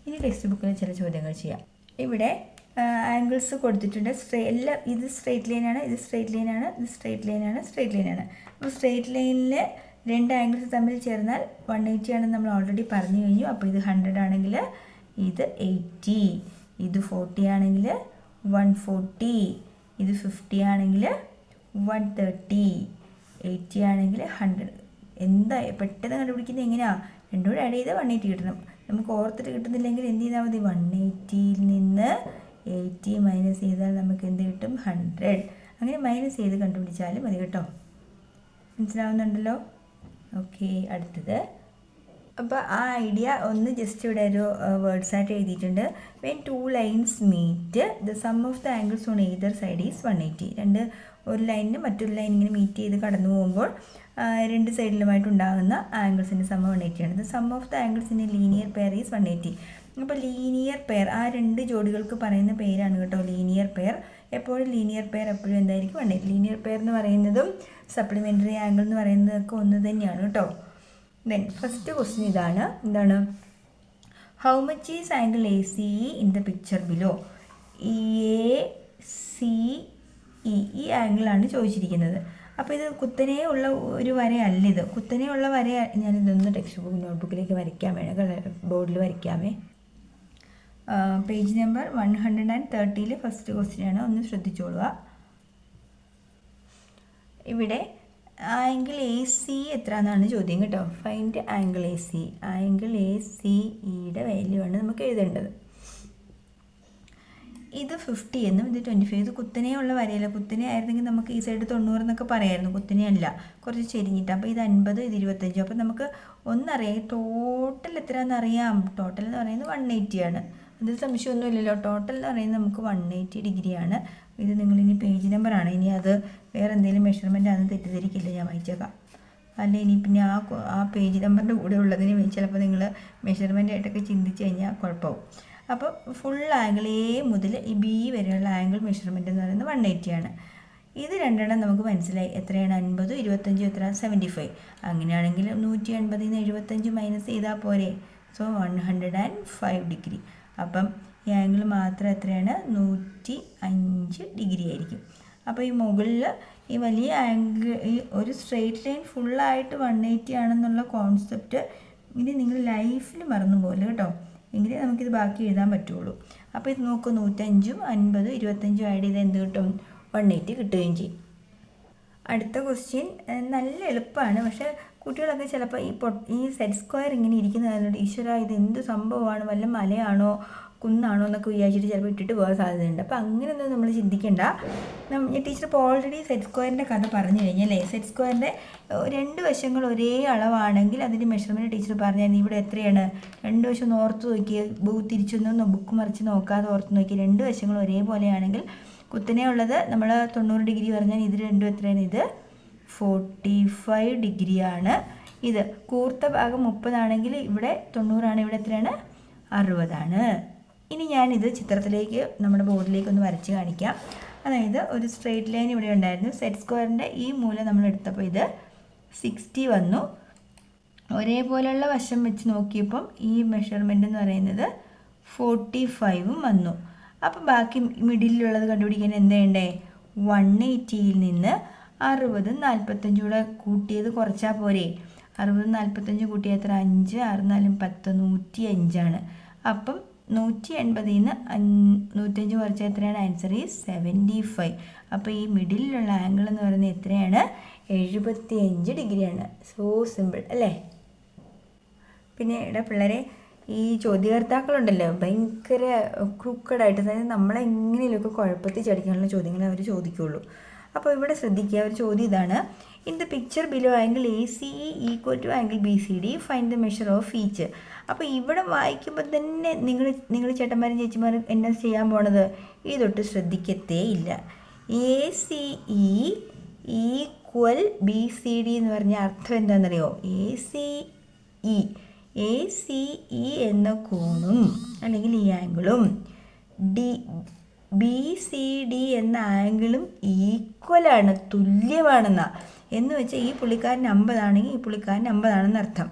ഇനി ടെക്സ്റ്റ് ബുക്കിൽ ചില ചോദ്യങ്ങൾ ചെയ്യാം. ഇവിടെ ആംഗിൾസ് കൊടുത്തിട്ടുണ്ട്. ഇത് സ്ട്രെയിറ്റ് ലൈനാണ്, ഇത് സ്ട്രെയിറ്റ് ലൈനാണ്, ഇത് സ്ട്രെയിറ്റ് ലൈനാണ്, സ്ട്രെയിറ്റ് ലൈനാണ്. അപ്പോൾ സ്ട്രെയിറ്റ് ലൈനിൽ രണ്ട് ആംഗിൾസ് തമ്മിൽ ചേർന്നാൽ 180 ആണെന്ന് നമ്മൾ ഓൾറെഡി പറഞ്ഞു കഴിഞ്ഞു. അപ്പോൾ ഇത് 100 ആണെങ്കിൽ ഇത് 80, ഇത് 40 ആണെങ്കിൽ 140, ഇത് 50 ആണെങ്കിൽ 130, 80 ആണെങ്കിൽ 100. എന്താ പെട്ടെന്ന് കണ്ടുപിടിക്കുന്നത് എങ്ങനെയാണ്? രണ്ടും കൂടെ ആഡ് ചെയ്ത് 180 കിട്ടണം. നമുക്ക് ഓർത്തിട്ട് കിട്ടുന്നില്ലെങ്കിൽ എന്ത് ചെയ്താൽ മതി, 180യിൽ നിന്ന് 80 മൈനസ് ചെയ്താൽ നമുക്ക് എന്ത് കിട്ടും, 100. അങ്ങനെ മൈനസ് ചെയ്ത് കണ്ടുപിടിച്ചാലും മതി കേട്ടോ. മനസ്സിലാവുന്നുണ്ടല്ലോ? ഓക്കെ, അടുത്തത്. അപ്പോൾ ആ ഐഡിയ ഒന്ന് ജസ്റ്റ് ഇവിടെ ഒരു വേർഡ്സായിട്ട് എഴുതിയിട്ടുണ്ട്. When 2 lines meet the sum of the angles on either side is 180. ഒരു ലൈനിന് മറ്റൊരു ലൈൻ ഇങ്ങനെ മീറ്റ് ചെയ്ത് കടന്നു പോകുമ്പോൾ രണ്ട് സൈഡിലുമായിട്ടുണ്ടാകുന്ന ആംഗിൾസിൻ്റെ സം 180 ആണ്. The sum of the angles in a linear pair is 180. അപ്പോൾ ലീനിയർ പെയർ, ആ രണ്ട് ജോഡികൾക്ക് പറയുന്ന പേരാണ് കേട്ടോ ലീനിയർ പെയർ. എപ്പോഴും ലീനിയർ പെയർ എപ്പോഴും എന്തായിരിക്കും, 180. ലീനിയർ പെയർ എന്ന് പറയുന്നതും സപ്ലിമെൻ്ററി ആംഗിൾ എന്ന് പറയുന്നതൊക്കെ ഒന്ന് തന്നെയാണ് കേട്ടോ. ദെൻ ഫസ്റ്റ് ക്വസ്റ്റ്യൻ ഇതാണ്, എന്താണ്, how much is angle A C E in the picture below. ACE ഈ ആംഗിളാണ് ചോദിച്ചിരിക്കുന്നത്. അപ്പോൾ ഇത് കുത്തനെ ഉള്ള ഒരു വരയല്ല, ഇത് കുത്തനെ ഉള്ള വര. ഞാനിതൊന്ന് ടെക്സ്റ്റ് ബുക്ക് നോട്ട്ബുക്കിലേക്ക് വരയ്ക്കാൻ വേണം, ബോർഡിൽ വരയ്ക്കാമേ. പേജ് നമ്പർ 130 ഫസ്റ്റ് ക്വസ്റ്റ്യനാണ്, ഒന്ന് ശ്രദ്ധിച്ചോളുക. ഇവിടെ ആംഗിൾ AC എത്ര എന്നാണ് ചോദ്യം കേട്ടോ. Find angle AC. ആംഗിൾ ACEയുടെ വാല്യൂ ആണ് നമുക്ക് എഴുതേണ്ടത്. ഇത് 50 എന്നും ഇത് 25. ഇത് കുത്തനെയുള്ള വരയല്ല. കുത്തനെ ആയിരുന്നെങ്കിൽ നമുക്ക് ഈ സൈഡ് 90 എന്നൊക്കെ പറയായിരുന്നു. കുത്തനെയല്ല, കുറച്ച് ചെരിഞ്ഞിട്ട്. അപ്പോൾ ഇത് 50, ഇത് 25. അപ്പോൾ നമുക്ക് ഒന്നറിയാം, ടോട്ടൽ എത്രയാണെന്ന് അറിയാം. ടോട്ടൽ എന്ന് പറയുന്നത് 180 ആണ്. അതിൽ സംശയമൊന്നുമില്ലല്ലോ. ടോട്ടൽ എന്ന് പറയുന്നത് നമുക്ക് 180 ഡിഗ്രിയാണ്. ഇത് നിങ്ങളിനി പേജ് നമ്പറാണ്, ഇനി അത് വേറെ എന്തെങ്കിലും മെഷർമെൻ്റ് ആണെന്ന് തെറ്റിദ്ധരിക്കില്ല, ഞാൻ വായിച്ചേക്കാം. അല്ല ഇനി പിന്നെ ആ പേജ് നമ്പറിൻ്റെ കൂടെ ഉള്ളതിന് ചിലപ്പോൾ നിങ്ങൾ മെഷർമെൻ്റ് ആയിട്ടൊക്കെ ചിന്തിച്ച് കഴിഞ്ഞാൽ കുഴപ്പമാവും. അപ്പോൾ ഫുൾ ആംഗിൾ A മുതൽ ഈ B വരെയുള്ള ആംഗിൾ മെഷർമെൻ്റ് എന്ന് പറയുന്നത് 180 ആണ്. ഇത് രണ്ടെണ്ണം നമുക്ക് മനസ്സിലായി. എത്രയാണ്, 50, 25 എത്ര, 75. അങ്ങനെയാണെങ്കിൽ 180ൽ നിന്ന് 75 മൈനസ് ചെയ്താൽ പോരെ. So 105 degree. അപ്പം ഈ ആംഗിൾ മാത്രം എത്രയാണ്, 105 ഡിഗ്രി ആയിരിക്കും. അപ്പോൾ ഈ മുകളിൽ ഈ വലിയ ആംഗിൾ, ഈ ഒരു സ്ട്രെയിറ്റ് ലൈൻ ഫുള്ളായിട്ട് 180 ആണെന്നുള്ള കോൺസെപ്റ്റ് ഇനി നിങ്ങൾ ലൈഫിൽ മറന്നു പോലെ കേട്ടോ. എങ്കിലേ നമുക്കിത് ബാക്കി എഴുതാൻ പറ്റുള്ളൂ. അപ്പോൾ ഇത് നോക്കൂ, 105ഉം 50, 25 ആഡ് ചെയ്ത് എന്ത് കിട്ടും, 180 കിട്ടുകയും ചെയ്യും. അടുത്ത ക്വസ്റ്റ്യൻ നല്ല എളുപ്പമാണ്, പക്ഷേ കുട്ടികളൊക്കെ ചിലപ്പോൾ ഈ സെറ്റ് സ്ക്വയർ ഇങ്ങനെ ഇരിക്കുന്നതിനോട് ഈശ്വര ഇത് എന്ത് സംഭവമാണ്, വല്ല മലയാണോ കുന്നാണോ എന്നൊക്കെ വിചാരിച്ചിട്ട് ചിലപ്പോൾ ഇട്ടിട്ട് പോകാൻ സാധ്യതയുണ്ട്. അപ്പോൾ അങ്ങനെയൊന്നും നമ്മൾ ചിന്തിക്കേണ്ട. ടീച്ചർ ഇപ്പോൾ ഓൾറെഡി സെറ്റ് സ്ക്വയറിൻ്റെ കഥ പറഞ്ഞു കഴിഞ്ഞല്ലേ. സെറ്റ് സ്ക്വയറിൻ്റെ രണ്ട് വശങ്ങൾ ഒരേ അളവാണെങ്കിൽ അതിൻ്റെ മെഷർമെൻറ്റ് ടീച്ചർ പറഞ്ഞാൽ ഇവിടെ എത്രയാണ്, രണ്ട് വശം ഒന്ന് ഓർത്ത് നോക്കിയേ, തിരിച്ചൊന്നും ബുക്ക് മറിച്ച് നോക്കാതെ ഓർത്ത് നോക്കി. രണ്ട് വശങ്ങൾ ഒരേപോലെയാണെങ്കിൽ കുത്തനെ ഉള്ളത് നമ്മൾ 90 ഡിഗ്രി പറഞ്ഞാൽ ഇത് രണ്ടും എത്രയാണ്, ഇത് 45 ഡിഗ്രിയാണ്. ഇത് കൂർത്ത ഭാഗം 30 ആണെങ്കിൽ ഇവിടെ 90 ആണ്, ഇവിടെ എത്രയാണ്, 60 ആണ്. ഇനി ഞാനിത് ചിത്രത്തിലേക്ക് നമ്മുടെ ബോർഡിലേക്ക് ഒന്ന് വരച്ച് കാണിക്കാം. അതായത് ഒരു സ്ട്രെയിറ്റ് ലൈൻ ഇവിടെ ഉണ്ടായിരുന്നു. സെറ്റ് സ്ക്വയറിൻ്റെ ഈ മൂല നമ്മൾ എടുത്തപ്പോൾ ഇത് 60 വന്നു. ഒരേപോലെയുള്ള വശം വെച്ച് നോക്കിയപ്പം ഈ മെഷർമെൻ്റ് എന്ന് പറയുന്നത് 45ഉം വന്നു. അപ്പം ബാക്കി മിഡിലുള്ളത് കണ്ടുപിടിക്കാൻ എന്താ വേണ്ടേ, 180യിൽ നിന്ന് 60ഉം 45ഉം കൂടെ കൂട്ടിയത് കുറച്ചാൽ പോരെ. 60ഉം 45ഉം കൂട്ടിയാൽ എത്ര, 5, 6, 4, 10, 105 ആണ്. അപ്പം 180ൽ നിന്ന് 105 കുറച്ചാൽ എത്രയാണ്, ആൻസർ ഈസ് 75. അപ്പോൾ ഈ മിഡിലുള്ള ആംഗിൾ എന്ന് പറയുന്നത് എത്രയാണ്, 75 ഡിഗ്രിയാണ്. സോ സിമ്പിൾ അല്ലേ. പിന്നെ ഇവിടെ പിള്ളേരെ ഈ ചോദ്യകർത്താക്കളുണ്ടല്ലോ ഭയങ്കര ക്രൂക്കഡായിട്ട്, അതായത് നമ്മളെ എങ്ങനെയൊക്കെ കുഴപ്പത്തിൽ ചടിക്കാനുള്ള ചോദ്യങ്ങളെ അവർ ചോദിക്കുകയുള്ളൂ. അപ്പോൾ ഇവിടെ ശ്രദ്ധിക്കുക, ഒരു ചോദ്യം ഇതാണ്: in the picture below angle ACE equal to angle BCD, find the measure of each. അപ്പോൾ ഇവിടെ വായിക്കുമ്പോൾ തന്നെ നിങ്ങൾ ചേട്ടന്മാരും ചേച്ചിമാരും എന്നാ ചെയ്യാൻ പോണത്? ഇതൊട്ട് ശ്രദ്ധിക്കത്തേ ഇല്ല. ACE ഈക്വൽ BCD എന്ന് പറഞ്ഞ അർത്ഥം എന്താണെന്നറിയോ? ACE എന്ന കോണും അല്ലെങ്കിൽ ഈ ആംഗിളും BCD എന്ന ആംഗിളും ഈക്വലാണ്, തുല്യമാണെന്നാ. എന്ന് വെച്ചാൽ ഈ പുള്ളിക്കാരൻ 50 ആണെങ്കിൽ ഈ പുള്ളിക്കാരൻ 50 ആണെന്ന് അർത്ഥം.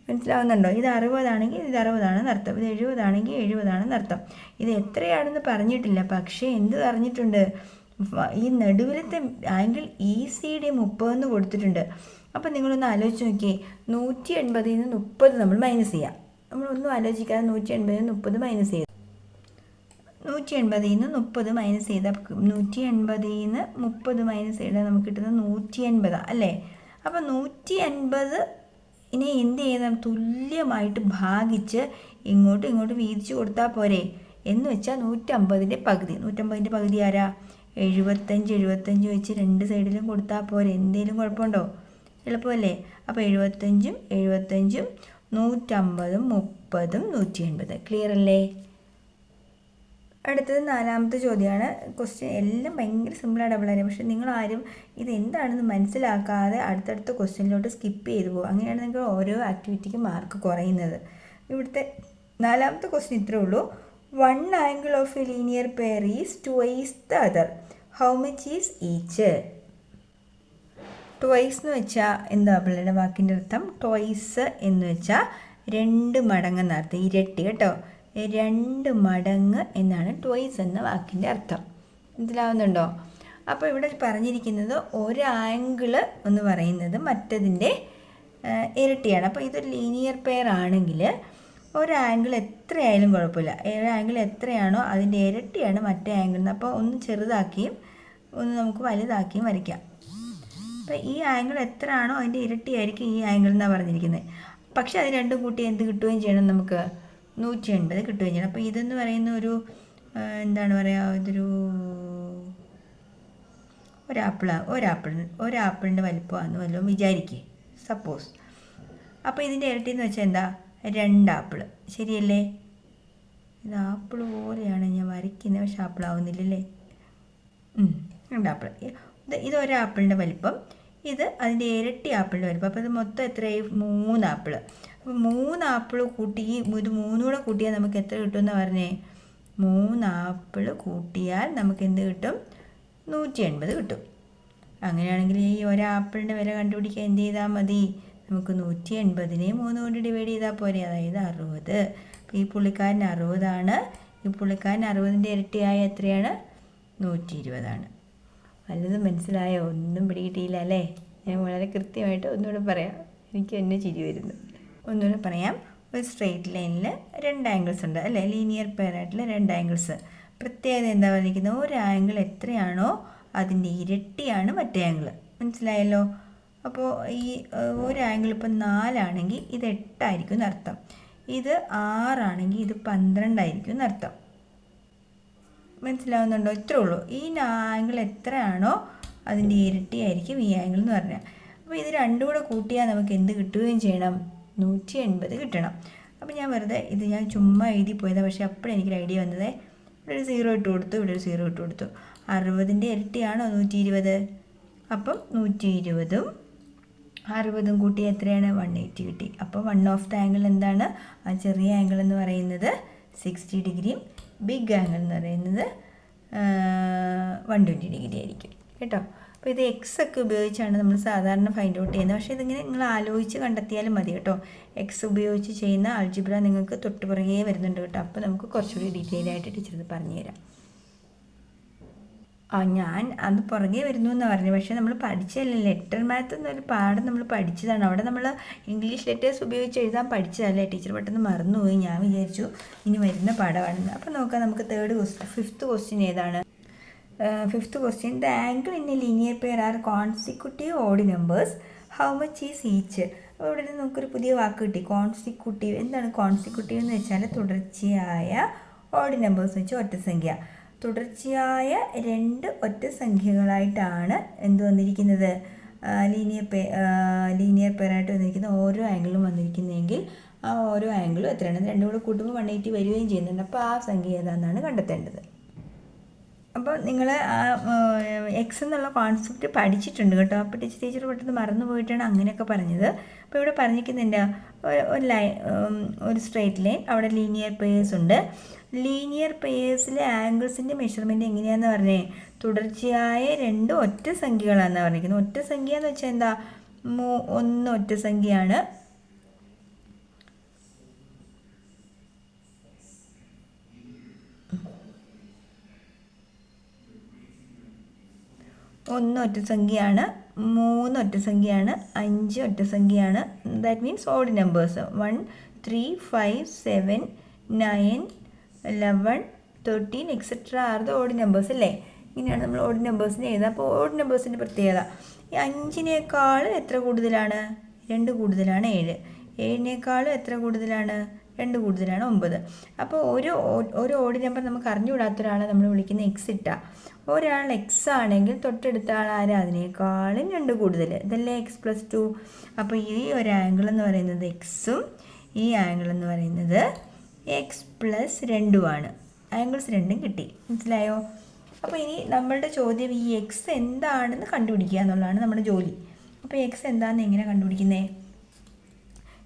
മനസ്സിലാവുന്നുണ്ടോ? ഇത് 60 ആണെങ്കിൽ ഇത് 60 ആണെന്ന് അർത്ഥം, ഇത് 70 ആണെങ്കിൽ 70 ആണെന്ന് അർത്ഥം. ഇത് എത്രയാണെന്ന് പറഞ്ഞിട്ടില്ല, പക്ഷേ എന്ത് പറഞ്ഞിട്ടുണ്ട്? ഈ നടുവിലത്തെ ആംഗിൾ ECD 30 എന്ന് കൊടുത്തിട്ടുണ്ട്. അപ്പം നിങ്ങളൊന്ന് ആലോചിച്ച് നോക്കിയേ, 180 നിന്ന് 30 നമ്മൾ മൈനസ് ചെയ്യാം. നമ്മളൊന്നും ആലോചിക്കാതെ 180 നിന്ന് 30 മൈനസ് ചെയ്തു. 180 നിന്ന് 30 മൈനസ് ചെയ്താൽ 180 നിന്ന് 30 മൈനസ് ചെയ്താൽ നമുക്ക് കിട്ടുന്നത് 180 അല്ലേ? അപ്പം 180 ഇനി എന്ത് ചെയ്യണം? തുല്യമായിട്ട് ഭാഗിച്ച് ഇങ്ങോട്ട് വീതിച്ച് കൊടുത്താൽ പോരെ? എന്ന് വെച്ചാൽ 150ൻ്റെ പകുതി. 150ൻ്റെ പകുതി ആരാ? 75 വെച്ച് രണ്ട് സൈഡിലും കൊടുത്താൽ പോരെ? എന്തെങ്കിലും കുഴപ്പമുണ്ടോ? എളുപ്പമല്ലേ? അപ്പോൾ 75 150 30 180. ക്ലിയർ അല്ലേ? അടുത്തത് 4ാമത്തെ ചോദ്യമാണ്. ക്വസ്റ്റ്യൻ എല്ലാം ഭയങ്കര സിമ്പിളാണ് പിള്ളേരെ, പക്ഷേ നിങ്ങളാരും ഇതെന്താണെന്ന് മനസ്സിലാക്കാതെ അടുത്തടുത്ത ക്വസ്റ്റ്യനിലോട്ട് സ്കിപ്പ് ചെയ്തു പോകും. അങ്ങനെയാണ് നിങ്ങൾക്ക് ഓരോ ആക്ടിവിറ്റിക്കും മാർക്ക് കുറയുന്നത്. ഇവിടുത്തെ 4ാമത്തെ ക്വസ്റ്റ്യൻ ഇത്രേ ഉള്ളൂ: one angle of A linear pair is twice the other, how much is each? Twice എന്ന് വെച്ചാൽ എന്താ പിള്ളേരുടെ വാക്കിൻ്റെ അർത്ഥം? ട്വൈസ് എന്ന് വെച്ചാൽ 2 മടങ്ങ് എന്നർത്ഥം, ഇരട്ടി കേട്ടോ. 2 മടങ്ങ് എന്നാണ് ട്വൈസ് എന്ന വാക്കിൻ്റെ അർത്ഥം. മനസ്സിലാവുന്നുണ്ടോ? അപ്പോൾ ഇവിടെ പറഞ്ഞിരിക്കുന്നത് ഒരു ആംഗിള് എന്ന് പറയുന്നത് മറ്റതിൻ്റെ ഇരട്ടിയാണ്. അപ്പോൾ ഇതൊരു ലീനിയർ പെയർ ആണെങ്കിൽ ഒരു ആംഗിൾ എത്രയായാലും കുഴപ്പമില്ല, ഒരു ആംഗിൾ എത്രയാണോ അതിൻ്റെ ഇരട്ടിയാണ് മറ്റേ ആംഗിൾ. അപ്പോൾ ഒന്ന് ചെറുതാക്കിയും ഒന്ന് നമുക്ക് വലുതാക്കിയും വരയ്ക്കാം. അപ്പോൾ ഈ ആംഗിൾ എത്രയാണോ അതിൻ്റെ ഇരട്ടിയായിരിക്കും ഈ ആംഗിൾ എന്നാണ് പറഞ്ഞിരിക്കുന്നത്. പക്ഷെ അത് രണ്ടും കൂട്ടി എന്ത് കിട്ടുകയും ചെയ്യണം? നമുക്ക് 180 കിട്ടുകയും ചെയ്യണം. അപ്പോൾ ഇതെന്ന് പറയുന്ന ഒരു എന്താണ് പറയുക, ഇതൊരു ഒരാപ്പിളിൻ്റെ വലിപ്പമാണെന്ന് വല്ലതും വിചാരിക്കേ, സപ്പോസ്. അപ്പോൾ ഇതിൻ്റെ ഇരട്ടി എന്ന് വെച്ചാൽ എന്താ? 2 ആപ്പിൾ. ശരിയല്ലേ? ഇത് ആപ്പിൾ പോലെയാണ് ഞാൻ വരയ്ക്കുന്നത്, പക്ഷെ ആപ്പിളാവുന്നില്ലല്ലേ? 2 ആപ്പിൾ. ഇത് ഒരാപ്പിളിൻ്റെ വലിപ്പം, ഇത് അതിൻ്റെ ഇരട്ടി ആപ്പിളിൻ്റെ വലിപ്പം. അപ്പോൾ ഇത് മൊത്തം എത്രയായി? 3 ആപ്പിൾ. അപ്പോൾ 3 ആപ്പിൾ കൂട്ടി ഇത് 3 കൂടെ കൂട്ടിയാൽ നമുക്ക് എത്ര കിട്ടുമെന്ന് പറഞ്ഞേ? 3 ആപ്പിൾ കൂട്ടിയാൽ നമുക്ക് എന്ത് കിട്ടും? 180 കിട്ടും. അങ്ങനെയാണെങ്കിൽ ഈ ഒരാപ്പിളിൻ്റെ വില കണ്ടുപിടിക്കാൻ എന്ത് ചെയ്താൽ മതി? നമുക്ക് 180നെ 3 കൊണ്ട് ഡിവൈഡ് ചെയ്താൽ പോരെ? അതായത് 60. അപ്പോൾ ഈ പുള്ളിക്കാരൻ 60ആണ്. ഈ പുള്ളിക്കാരൻ 60ൻ്റെ ഇരട്ടിയായ എത്രയാണ്? 120 വല്ലതും മനസ്സിലായോ? ഒന്നും പിടികിട്ടിയില്ല അല്ലേ? ഞാൻ വളരെ കൃത്യമായിട്ട് ഒന്നുകൂടെ പറയാം, എനിക്ക് എന്നെ ചിരി വരുന്നു. ഒന്നുകൂടെ പറയാം. ഒരു സ്ട്രെയിറ്റ് ലൈനിൽ 2 ആംഗിൾസ് ഉണ്ട് അല്ലേ? ലീനിയർ പെയർ ആയിട്ടുള്ള 2 ആംഗിൾസ്. പ്രത്യേകത എന്താ പറഞ്ഞിരിക്കുന്നത്? ഒരു ആംഗിൾ എത്രയാണോ അതിൻ്റെ ഇരട്ടിയാണ് മറ്റേ ആംഗിൾ. മനസ്സിലായല്ലോ? അപ്പോൾ ഈ ഒരു ആംഗിൾ ഇപ്പം 4 ആണെങ്കിൽ ഇത് 8 ആയിരിക്കും എന്നർത്ഥം. ഇത് 6 ആണെങ്കിൽ ഇത് 12 ആയിരിക്കും എന്നർത്ഥം. മനസ്സിലാവുന്നുണ്ടോ? ഇത്രേ ഉള്ളൂ. ഈ ആംഗിൾ എത്രയാണോ അതിൻ്റെ ഇരട്ടിയായിരിക്കും ഈ ആംഗിൾ എന്ന് പറഞ്ഞാൽ. അപ്പോൾ ഇത് രണ്ടും കൂടെ കൂട്ടിയാൽ നമുക്ക് എന്ത് കിട്ടുകയും ചെയ്യണം? 180 കിട്ടണം. അപ്പോൾ ഞാൻ വെറുതെ ഇത് ഞാൻ ചുമ്മാ എഴുതി പോയതാണ്, പക്ഷേ അപ്പോഴും എനിക്കൊരു ഐഡിയ വന്നത്. ഇവിടെ ഒരു 0 ഇട്ട് കൊടുത്തു, ഇവിടെ ഒരു 0 ഇട്ട് കൊടുത്തു. 60ൻ്റെ ഇരട്ടിയാണോ 120? അപ്പം 120ഉം 60ഉം കൂട്ടി എത്രയാണ്? 180 കിട്ടി. അപ്പോൾ വൺ ഓഫ് ദ ആംഗിൾ എന്താണ്? ആ ചെറിയ ആംഗിൾ എന്ന് പറയുന്നത് 60 ഡിഗ്രിയും ബിഗ് ആംഗിൾ എന്ന് പറയുന്നത് 120 ഡിഗ്രി ആയിരിക്കും കേട്ടോ. അപ്പോൾ ഇത് എക്സ് ഒക്കെ ഉപയോഗിച്ചാണ് നമ്മൾ സാധാരണ ഫൈൻഡ് ഔട്ട് ചെയ്യുന്നത്. പക്ഷേ ഇതിങ്ങനെ നിങ്ങൾ ആലോചിച്ച് കണ്ടെത്തിയാലും മതി കേട്ടോ. എക്സ് ഉപയോഗിച്ച് ചെയ്യുന്ന ആൾജിബ്ര നിങ്ങൾക്ക് തൊട്ടുപുറകെ വരുന്നുണ്ട് കേട്ടോ. അപ്പോൾ നമുക്ക് കുറച്ചുകൂടി ഡീറ്റെയിൽ ആയിട്ട് ടീച്ചർ ഇത് പറഞ്ഞു തരാം. ഞാൻ അത് പുറകെ വരുന്നു എന്ന് പറഞ്ഞു, പക്ഷേ നമ്മൾ പഠിച്ചതല്ല. ലെറ്റർ മാത്ത് എന്നൊരു പാഠം നമ്മൾ പഠിച്ചതാണ്. അവിടെ നമ്മൾ ഇംഗ്ലീഷ് ലെറ്റേഴ്സ് ഉപയോഗിച്ച് എഴുതാൻ പഠിച്ചതല്ലേ. ടീച്ചർ പെട്ടെന്ന് മറന്നുപോയി. ഞാൻ വിചാരിച്ചു ഇനി വരുന്ന പാഠമാണെന്ന്. അപ്പോൾ നോക്കാം, നമുക്ക് ഫിഫ്ത്ത് ക്വസ്റ്റ്യൻ ഏതാണ്? Fifth question: the angle in a linear pair are consecutive odd numbers, how much is each? അപ്പോൾ ഇവിടെ നിന്ന് നമുക്കൊരു പുതിയ വാക്ക് കിട്ടി, കോൺസിക്യൂട്ടീവ്. എന്താണ് കോൺസിക്യൂട്ടീവ് എന്ന് വെച്ചാൽ തുടർച്ചയായ ഓഡ് നമ്പേഴ്സ് വെച്ച് ഒറ്റസംഖ്യ. തുടർച്ചയായ 2 ഒറ്റ സംഖ്യകളായിട്ടാണ് എന്ത് വന്നിരിക്കുന്നത്, ലീനിയർ പെയറായിട്ട് വന്നിരിക്കുന്ന ഓരോ ആംഗിളും വന്നിരിക്കുന്നതെങ്കിൽ ആ ഓരോ ആംഗിളും എത്രയാണ്, രണ്ടും കൂടെ കൂട്ടുമ്പോൾ 180 വരികയും ചെയ്യുന്നുണ്ട്. അപ്പോൾ ആ സംഖ്യ ഏതാണെന്നാണ് കണ്ടെത്തേണ്ടത്. അപ്പോൾ നിങ്ങൾ എക്സ് എന്നുള്ള കോൺസെപ്റ്റ് പഠിച്ചിട്ടുണ്ട് കേട്ടോ. അപ്പോൾ ടീച്ചർ പെട്ടെന്ന് മറന്നു പോയിട്ടാണ് അങ്ങനെയൊക്കെ പറഞ്ഞത്. അപ്പോൾ ഇവിടെ പറഞ്ഞിരിക്കുന്നുണ്ട് ഒരു സ്ട്രെയിറ്റ് ലൈൻ, അവിടെ ലീനിയർ പെയേഴ്സ് ഉണ്ട്. ലീനിയർ പെയേഴ്സിലെ ആംഗിൾസിൻ്റെ മെഷർമെൻറ്റ് എങ്ങനെയാണെന്ന് പറഞ്ഞേ, തുടർച്ചയായ 2 ഒറ്റ സംഖ്യകളാണെന്ന് പറഞ്ഞിരിക്കുന്നത്. ഒറ്റ സംഖ്യ എന്ന് വെച്ചാൽ എന്താ, 1 ഒറ്റ സംഖ്യയാണ്, 1 ഒറ്റ സംഖ്യയാണ്, 3 ഒറ്റ സംഖ്യയാണ്, 5 ഒറ്റ സംഖ്യയാണ്. That means odd numbers 1, 3, 5, 7, 9, 11, 13 etcetera are the odd numbers അല്ലേ. ഇങ്ങനെയാണ് നമ്മൾ ഓഡ് നമ്പേഴ്സിന് എഴുതുക. അപ്പോൾ ഓഡ് നമ്പേഴ്സിൻ്റെ പ്രത്യേകത, ഈ 5നേക്കാൾ എത്ര കൂടുതലാണ്, 2 കൂടുതലാണ് 7. 7നേക്കാളും എത്ര കൂടുതലാണ്, 2 കൂടുതലാണ് 9. അപ്പോൾ ഒരു ഓഡ് നമ്പർ നമുക്ക് അറിഞ്ഞുകൂടാത്ത ഒരാളെ നമ്മൾ വിളിക്കുന്ന എക്സ് ഇട്ടാൽ, ഒരാൾ എക്സ് ആണെങ്കിൽ തൊട്ടടുത്ത ആൾ ആരാ, അതിനേക്കാളും 2 കൂടുതൽ, ഇതല്ലേ x+2. അപ്പോൾ ഈ ഒരു ആംഗിൾ എന്ന് പറയുന്നത് എക്സും ഈ ആംഗിൾ എന്ന് പറയുന്നത് x+2 ആംഗിൾസ് രണ്ടും കിട്ടി. മനസ്സിലായോ? അപ്പോൾ ഇനി നമ്മളുടെ ചോദ്യം ഈ എക്സ് എന്താണെന്ന് കണ്ടുപിടിക്കുക എന്നുള്ളതാണ് നമ്മുടെ ജോലി. അപ്പോൾ എക്സ് എന്താണെന്ന് എങ്ങനെ കണ്ടുപിടിക്കുന്നത്?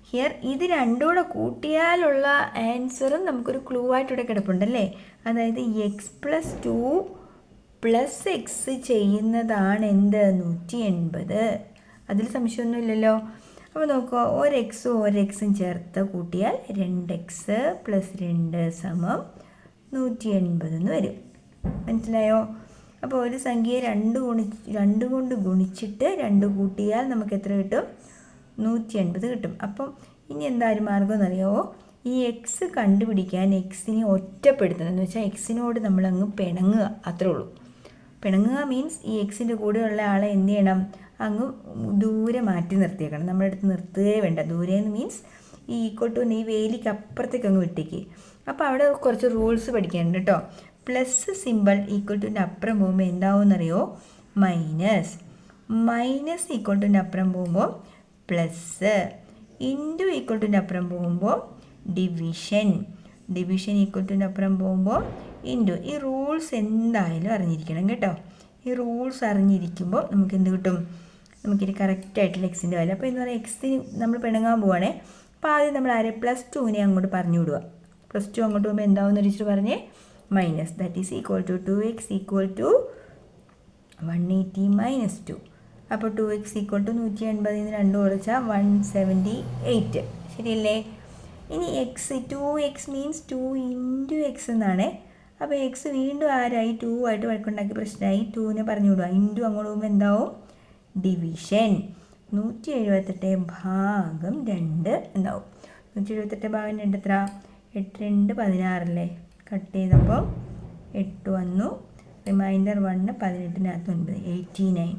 ഹിയർ ഇത് രണ്ടും കൂടെ കൂട്ടിയാലുള്ള ആൻസറും നമുക്കൊരു ക്ലൂ ആയിട്ട് ഇവിടെ കിടപ്പുണ്ടല്ലേ. അതായത് x+2 + x ചെയ്യുന്നതാണ് എന്ത്, 180. അതിൽ സംശയമൊന്നുമില്ലല്ലോ. അപ്പോൾ നോക്കുക, ഒരു എക്സും ചേർത്ത് കൂട്ടിയാൽ 2x + 2 = 180 എന്ന് വരും. മനസ്സിലായോ? അപ്പോൾ ഒരു സംഖ്യയെ 2 കൊണ്ട് ഗുണിച്ചിട്ട് 2 കൂട്ടിയാൽ നമുക്ക് എത്ര കിട്ടും, 180 കിട്ടും. അപ്പം ഇനി എന്താ ഒരു മാർഗം എന്നറിയാമോ, ഈ എക്സ് കണ്ടുപിടിക്കാൻ എക്സിനെ ഒറ്റപ്പെടുത്തണം. എന്ന് വെച്ചാൽ എക്സിനോട് നമ്മളങ്ങ് പിണങ്ങുക, അത്രേ ഉള്ളൂ. പിണങ്ങുക മീൻസ് ഈ എക്സിൻ്റെ കൂടെയുള്ള ആളെ എന്ത് ചെയ്യണം, അങ്ങ് ദൂരെ മാറ്റി നിർത്തിയേക്കണം. നമ്മുടെ അടുത്ത് നിർത്തുകയേ വേണ്ട. ദൂരെ മീൻസ് ഈ ഈ വേലിക്ക് അപ്പുറത്തേക്ക് അങ്ങ് വിട്ടേക്ക്. അപ്പോൾ അവിടെ കുറച്ച് റൂൾസ് പഠിക്കാനുണ്ട് കേട്ടോ. പ്ലസ് സിമ്പിൾ =ൻ്റെ അപ്പുറം പോകുമ്പോൾ എന്താവുമെന്നറിയോ, മൈനസ് =ൻ്റെ അപ്പുറം പോകുമ്പോൾ പ്ലസ്, ഇൻറ്റു =ൻ്റെ അപ്പുറം പോകുമ്പോൾ ഡിവിഷൻ =ൻ്റെ അപ്പുറം പോകുമ്പോൾ ഇൻറ്റു. ഈ റൂൾസ് എന്തായാലും അറിഞ്ഞിരിക്കണം കേട്ടോ. ഈ റൂൾസ് അറിഞ്ഞിരിക്കുമ്പോൾ നമുക്ക് എന്ത് കിട്ടും, നമുക്കിത് കറക്റ്റായിട്ടുള്ള എക്സിൻ്റെ വാല്യൂ. അപ്പോൾ എന്ന് പറയുക എക്സിന് നമ്മൾ പിണങ്ങാൻ പോവുകയാണേ. അപ്പോൾ ആദ്യം നമ്മൾ +2 അങ്ങോട്ട് പറഞ്ഞു വിടുക. +2 അങ്ങോട്ട് പോകുമ്പോൾ എന്താവുമെന്ന് വെച്ചിട്ട് പറഞ്ഞേ, മൈനസ്, ദാറ്റ് ഈസ് = 2x = 180 - 2. അപ്പോൾ 2x = 180 2 കുറച്ചാൽ 178. ശരിയല്ലേ? ഇനി 2x മീൻസ് 2 × x എന്നാണ്. അപ്പോൾ എക്സ് വീണ്ടും ആരായി, 2 ആയിട്ട് വഴക്കുണ്ടാക്കി പ്രശ്നമായി. 2നെ പറഞ്ഞു വിടുക. ഇൻറ്റു അങ്ങോട്ട് പോകുമ്പോൾ എന്താവും, ഡിവിഷൻ. 178/2 എന്താവും, 178/2 എത്ര, 8 2 16 അല്ലേ. കട്ട് ചെയ്തപ്പോൾ 8 വന്നു, റിമൈൻഡർ 1, 18-നകത്ത് 9, 89.